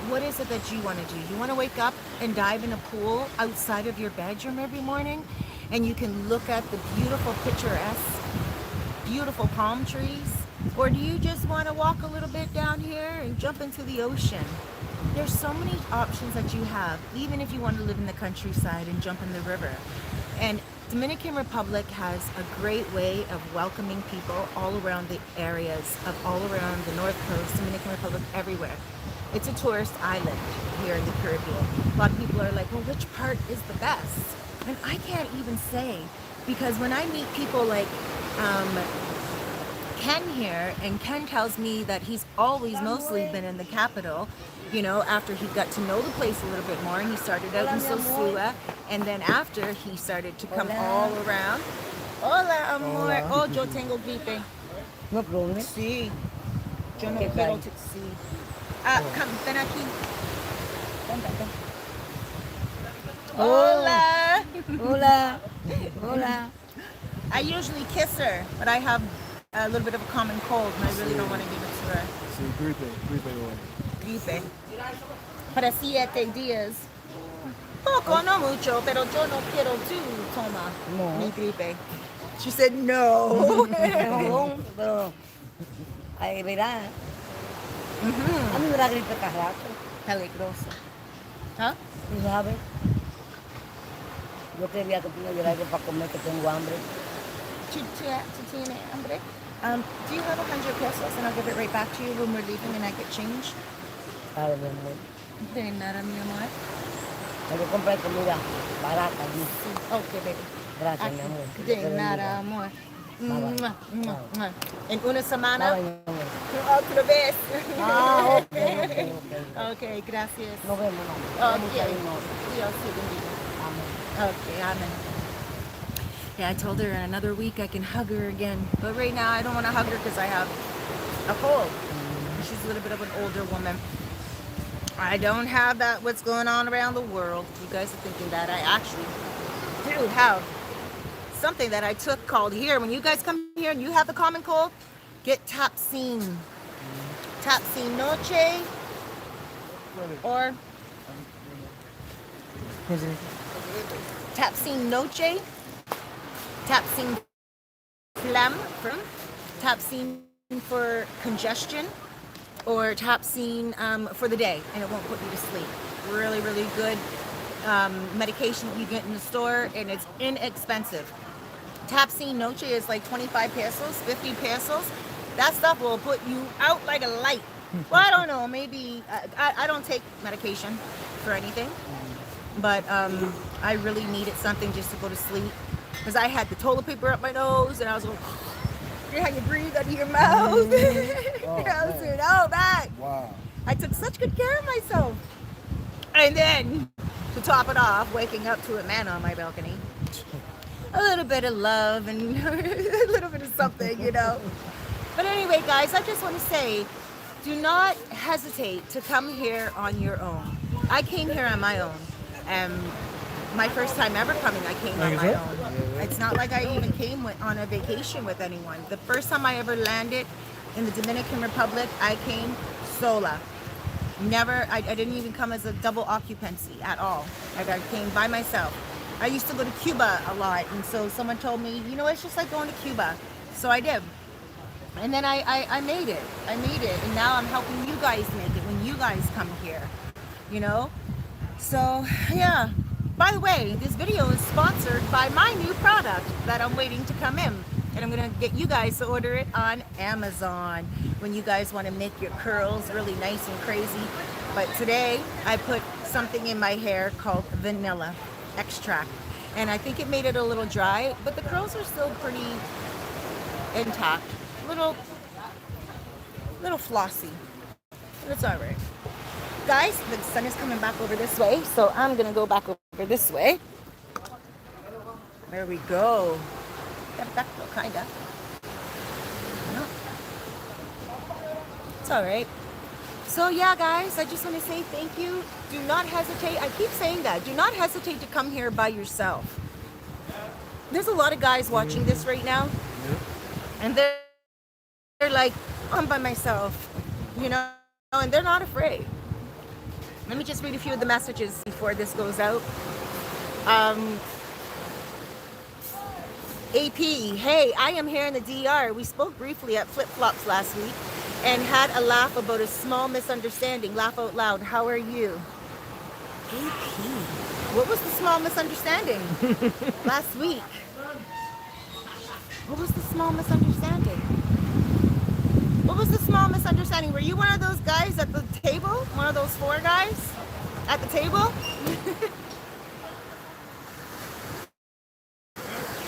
What is it that you want to do? You want to wake up and dive in a pool outside of your bedroom every morning, and you can look at the beautiful picturesque, beautiful palm trees? Or do you just want to walk a little bit down here and jump into the ocean? There's so many options that you have, even if you want to live in the countryside and jump in the river. And Dominican Republic has a great way of welcoming people all around the areas of all around the North Coast, Dominican Republic, everywhere. It's a tourist island here in the Caribbean. A lot of people are like, well, which part is the best? And I can't even say, because when I meet people like Ken here, and Ken tells me that he's always mostly been in the capital, you know, after he got to know the place a little bit more, and he started out in Sosua, and then after he started to come all around. Hola, amor. Oh, yo tengo gripe. No problem. Sí. Yo no ¿Qué quiero tal? to sí. Come, ven aquí. Ven, ven, ven. Hola. Hola. Hola. I usually kiss her, but I have a little bit of a common cold, and I really don't want to give it to her. Sí, gripe hoy. Gripe. Para 7 días. Poco, no mucho, pero yo no quiero tú, toma No. mi gripe. She said no. No, pero ay, verá, a mí me da gripe cada rato, Peligroso. ¿Ah? ¿tú sabes? Yo quería que tú me dieras algo para comer, que tengo hambre. ¿Tú tienes hambre? Do you have 100 pesos and I'll give it right back to you when we're leaving and I get change? Claro, mi amor. De nada, mi amor. Me voy a comprar comida barata allí. Okay, baby. Gracias, mi amor. Que Dios De te bendiga. nada, amor. Bye, bye. Mua, mua, Bye. mua. En una semana, Bye, mi amor. otra vez. Ah, ok. Okay, gracias. Nos vemos, mamá. Okay. Dios te bendiga. Amén. Okay, amen. Yeah, I told her in another week I can hug her again. But right now I don't want to hug her because I have a cold. She's a little bit of an older woman. I don't have that what's going on around the world. You guys are thinking that I actually do have something that I took called here. When you guys come here and you have the common cold, get Tapsine. Tapsine Noche or Tapsine Noche, Tapsine Phlegm, Tapsine for congestion, or Tapsine for the day, and it won't put you to sleep. Really, really good medication that you get in the store, and it's inexpensive. Tapsine Noche is like 25 pesos, 50 pesos. That stuff will put you out like a light. Well, I don't know, maybe, I don't take medication for anything, but I really needed something just to go to sleep, because I had the toilet paper up my nose, and I was like, you know how you breathe out of your mouth? I was doing all that. Wow. I took such good care of myself. And then, to top it off, waking up to a man on my balcony. A little bit of love and a little bit of something, you know. But anyway, guys, I just want to say, do not hesitate to come here on your own. I came here on my own. My first time ever coming, I came on my own. It's not like I even came on a vacation with anyone. The first time I ever landed in the Dominican Republic, I came sola. Never, I didn't even come as a double occupancy at all. Like, I came by myself. I used to go to Cuba a lot, and so someone told me, you know, it's just like going to Cuba. So I did. And then I made it. I made it. And now I'm helping you guys make it when you guys come here, you know? So, yeah. By the way, this video is sponsored by my new product that I'm waiting to come in. And I'm going to get you guys to order it on Amazon when you guys want to make your curls really nice and crazy. But today, I put something in my hair called vanilla extract. And I think it made it a little dry, but the curls are still pretty intact. Little flossy. But it's all right. Guys, the sun is coming back over this way, so I'm going to go back over this way. There we go. Perfecto, kind of. No. It's all right. So yeah, guys, I just want to say thank you. Do not hesitate. I keep saying that. Do not hesitate to come here by yourself. There's a lot of guys watching this right now, and they're like, I'm by myself, you know, and they're not afraid. Let me just read a few of the messages before this goes out. Um, AP, hey, I am here in the DR. We spoke briefly at Flip Flops last week and had a laugh about a small misunderstanding. Laugh out loud. How are you? AP, what was the small misunderstanding last week? What was the small misunderstanding? What was the small misunderstanding? Were you one of those guys at the table? One of those 4 guys at the table?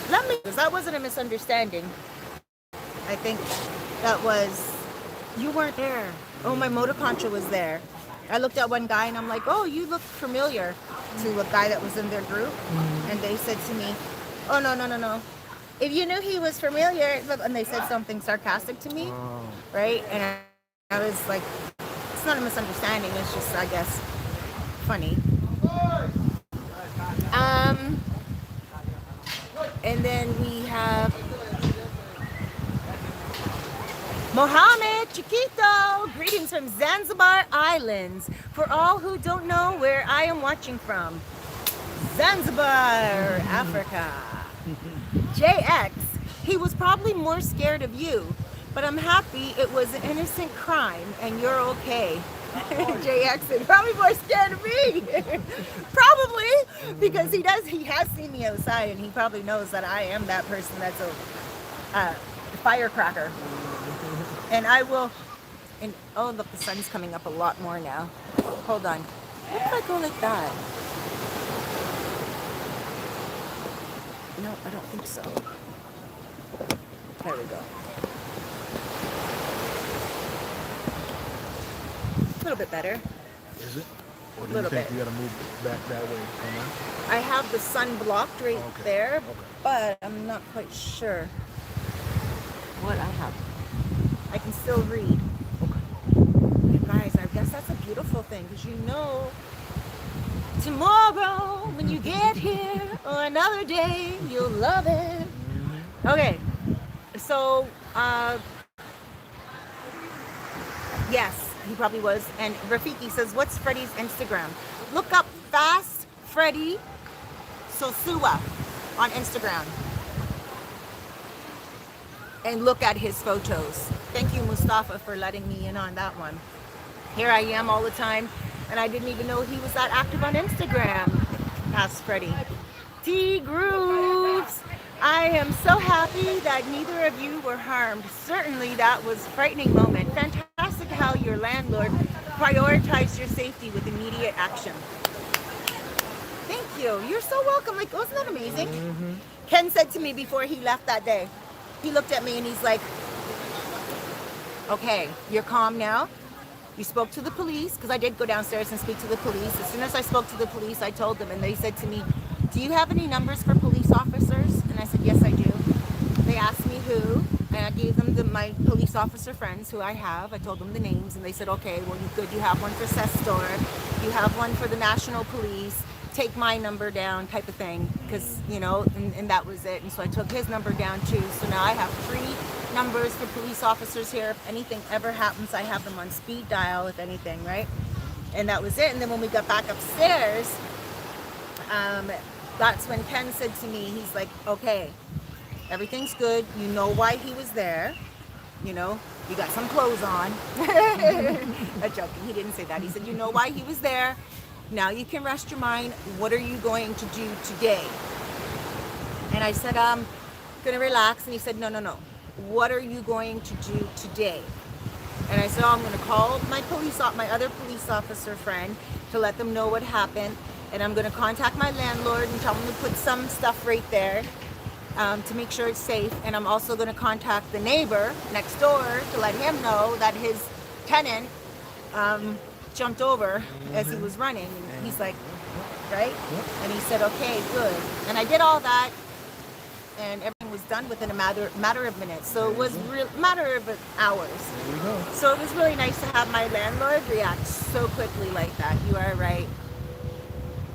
Let me, because that wasn't a misunderstanding. I think that was, you weren't there. Oh, my motor contra was there. I looked at one guy and I'm like, oh, you look familiar, to a guy that was in their group. And they said to me, oh, no. If you knew he was familiar, and they said something sarcastic to me, right? And I was like, it's not a misunderstanding, it's just, I guess, funny. And then we have Mohammed Chiquito, greetings from Zanzibar Islands. For all who don't know where I am watching from, Zanzibar, Africa. JX, he was probably more scared of you, but I'm happy it was an innocent crime and you're okay. JX, probably more scared of me. Probably, because he has seen me outside and he probably knows that I am that person that's a firecracker. And I will, and oh look, the sun's coming up a lot more now. Hold on. What if I go like that? No, I don't think so. There we go. A little bit better. Is it? Or do Little you think bit. you gotta move back that way? I have the sun blocked right Okay. there, Okay. but I'm not quite sure what I have. I can still read. You guys, I guess that's a beautiful thing, because you know, tomorrow when you get here, or another day, you'll love it. Okay, so, yes, he probably was. And Rafiki says, what's Freddie's Instagram? Look up Fast Freddie Sosua on Instagram. And look at his photos. Thank you, Mustafa, for letting me in on that one. Here I am all the time, and I didn't even know he was that active on Instagram. Fast Freddie. T Grooves. I am so happy that neither of you were harmed. Certainly that was a frightening moment. Fantastic how your landlord prioritized your safety with immediate action. Thank you. You're so welcome. Like, wasn't that amazing? Ken said to me before he left that day, he looked at me and he's like, okay, you're calm now. You spoke to the police, because I did go downstairs and speak to the police. As soon as I spoke to the police, I told them, and they said to me, do you have any numbers for police officers? And I said, yes, I do. They asked me who, and I gave them my police officer friends who I have. I told them the names, and they said, okay, well, you have one for Cestor, you have one for the National Police, take my number down type of thing, because, you know, and that was it. And so I took his number down too. So now I have 3 numbers for police officers here. If anything ever happens, I have them on speed dial, if anything, right? And that was it. And then when we got back upstairs, that's when Ken said to me, he's like, okay, everything's good. You know why he was there. You know, you got some clothes on. I'm joking. He didn't say that. He said, you know why he was there. Now you can rest your mind. What are you going to do today? And I said, I'm going to relax. And he said, no. What are you going to do today? And I said, I'm going to call my other police officer friend to let them know what happened. And I'm going to contact my landlord and tell him to put some stuff right there to make sure it's safe. And I'm also going to contact the neighbor next door to let him know that his tenant jumped over as he was running. And he's like, right? And he said, okay, good. And I did all that, and everything was done within a matter of minutes. So it was a matter of hours. There we go. So it was really nice to have my landlord react so quickly like that. You are right.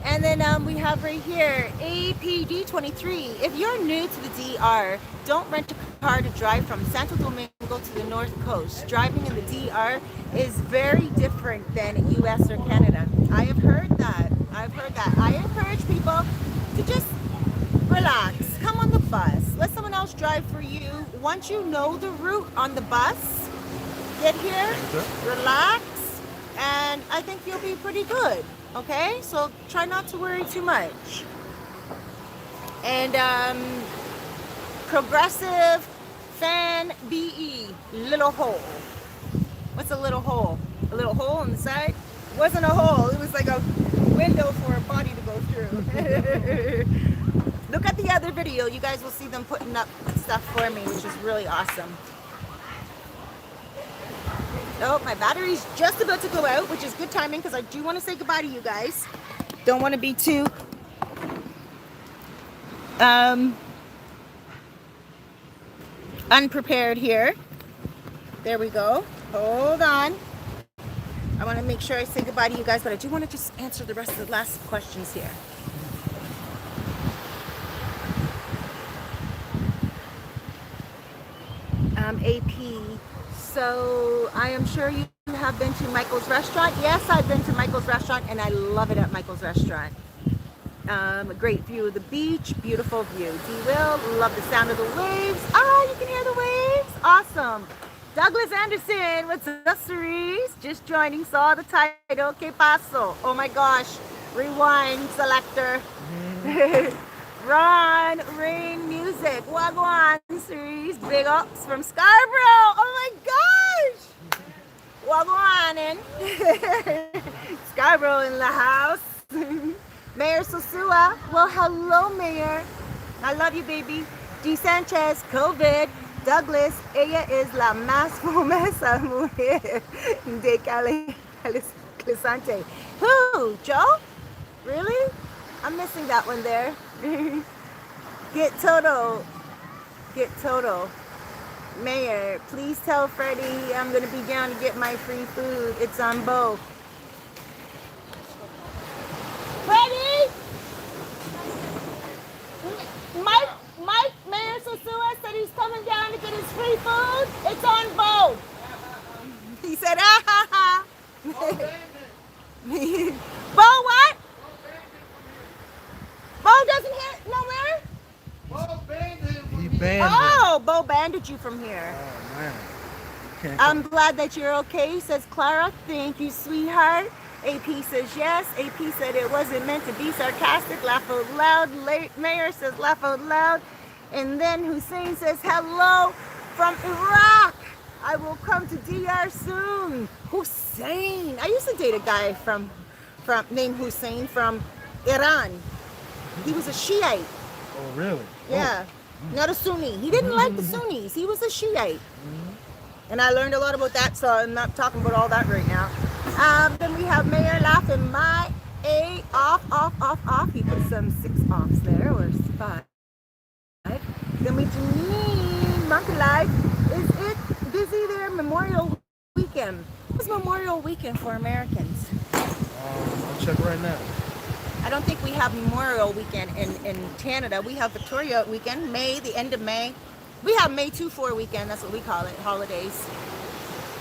And then we have right here, APD23. If you're new to the DR, don't rent a hard to drive from Santo Domingo to the North Coast. Driving in the DR is very different than US or Canada. I have heard that. I encourage people to just relax. Come on the bus. Let someone else drive for you. Once you know the route on the bus, get here, relax, and I think you'll be pretty good. Okay? So try not to worry too much. And Progressive Fan BE, little hole. What's a little hole? A little hole on the side? It wasn't a hole, it was like a window for a body to go through. Look at the other video, you guys will see them putting up stuff for me, which is really awesome. Oh, my battery's just about to go out, which is good timing because I do want to say goodbye to you guys. Don't want to be too unprepared here. There we go. Hold on. I want to make sure I say goodbye to you guys, but I do want to just answer the rest of the last questions here. AP. So I am sure you have been to Michael's restaurant. Yes, I've been to Michael's restaurant and I love it at Michael's restaurant. A great view of the beach, beautiful view. D-Will, love the sound of the waves. Oh, you can hear the waves? Awesome. Douglas Anderson, what's up, Cerise? Just joining, saw the title, Que Paso? Oh my gosh, rewind selector. Ron, Rain Music, Wagwan, Cerise, big ups from Scarborough. Oh my gosh. Wagwan and Scarborough in the house. Mayor Sosua, well, hello, Mayor. I love you, baby. D. Sanchez, COVID. Douglas, ella es la más famosa mujer de Calisante. Who? Joe? Really? I'm missing that one there. Get Toto. Mayor, please tell Freddie I'm going to be down to get my free food. It's on both. Freddie! Mike, Mayor Sosua said he's coming down to get his free food. It's on both. He said, ah ha ha. Bo what? Bo doesn't hit nowhere? Bo banned him. He banned him. Oh, Bo banded you from here. Oh, man. Can't I'm glad that you're okay, says Clara. Thank you, sweetheart. AP says yes. AP said it wasn't meant to be sarcastic. Laugh out loud. Mayor says laugh out loud. And then Hussein says hello from Iraq. I will come to DR soon. Hussein. I used to date a guy from named Hussein from Iran. He was a Shiite. Oh, really? Yeah. Not a Sunni. He didn't like the Sunnis. He was a Shiite. And I learned a lot about that, so I'm not talking about all that right now. Then we have Mayor laughing my A off. He put some 6 offs there, or 5. Then we Janine Monkey Life. Is it busy there? Memorial weekend. What's Memorial weekend for Americans? I'll check right now. I don't think we have Memorial weekend in Canada. We have Victoria weekend, May, the end of May. We have May 2-4 weekend, that's what we call it, holidays.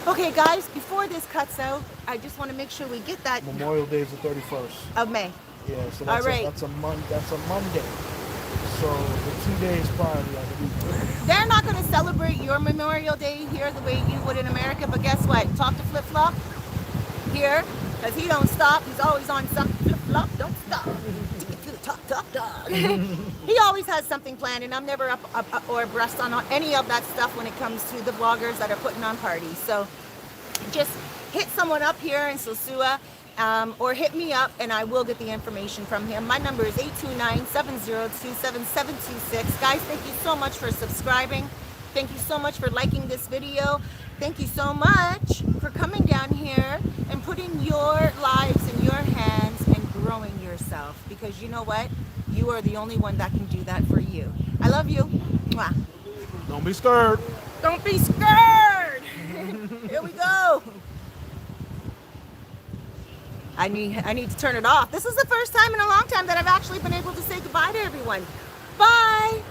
Okay, guys, before this cuts out, I just want to make sure we get that. Memorial Day is the 31st. Of May. Yeah, so All right. That's a Monday. So the 2 days prior to the weekend. They're not going to celebrate your Memorial Day here the way you would in America, but guess what? Talk to Flip Flop here, because he don't stop. He's always on something. Flip Flop, don't stop. Top dog. He always has something planned, and I'm never up or abreast on any of that stuff when it comes to the vloggers that are putting on parties. So just hit someone up here in Sosua, or hit me up and I will get the information from him. My number is 829-702-7726. Guys, thank you so much for subscribing. Thank you so much for liking this video. Thank you so much for coming down here and putting your lives in your hands and growing yourself, because you know what? You are the only one that can do that for you. I love you. Mwah. Don't be scared. Don't be scared. Here we go. I need to turn it off. This is the first time in a long time that I've actually been able to say goodbye to everyone. Bye.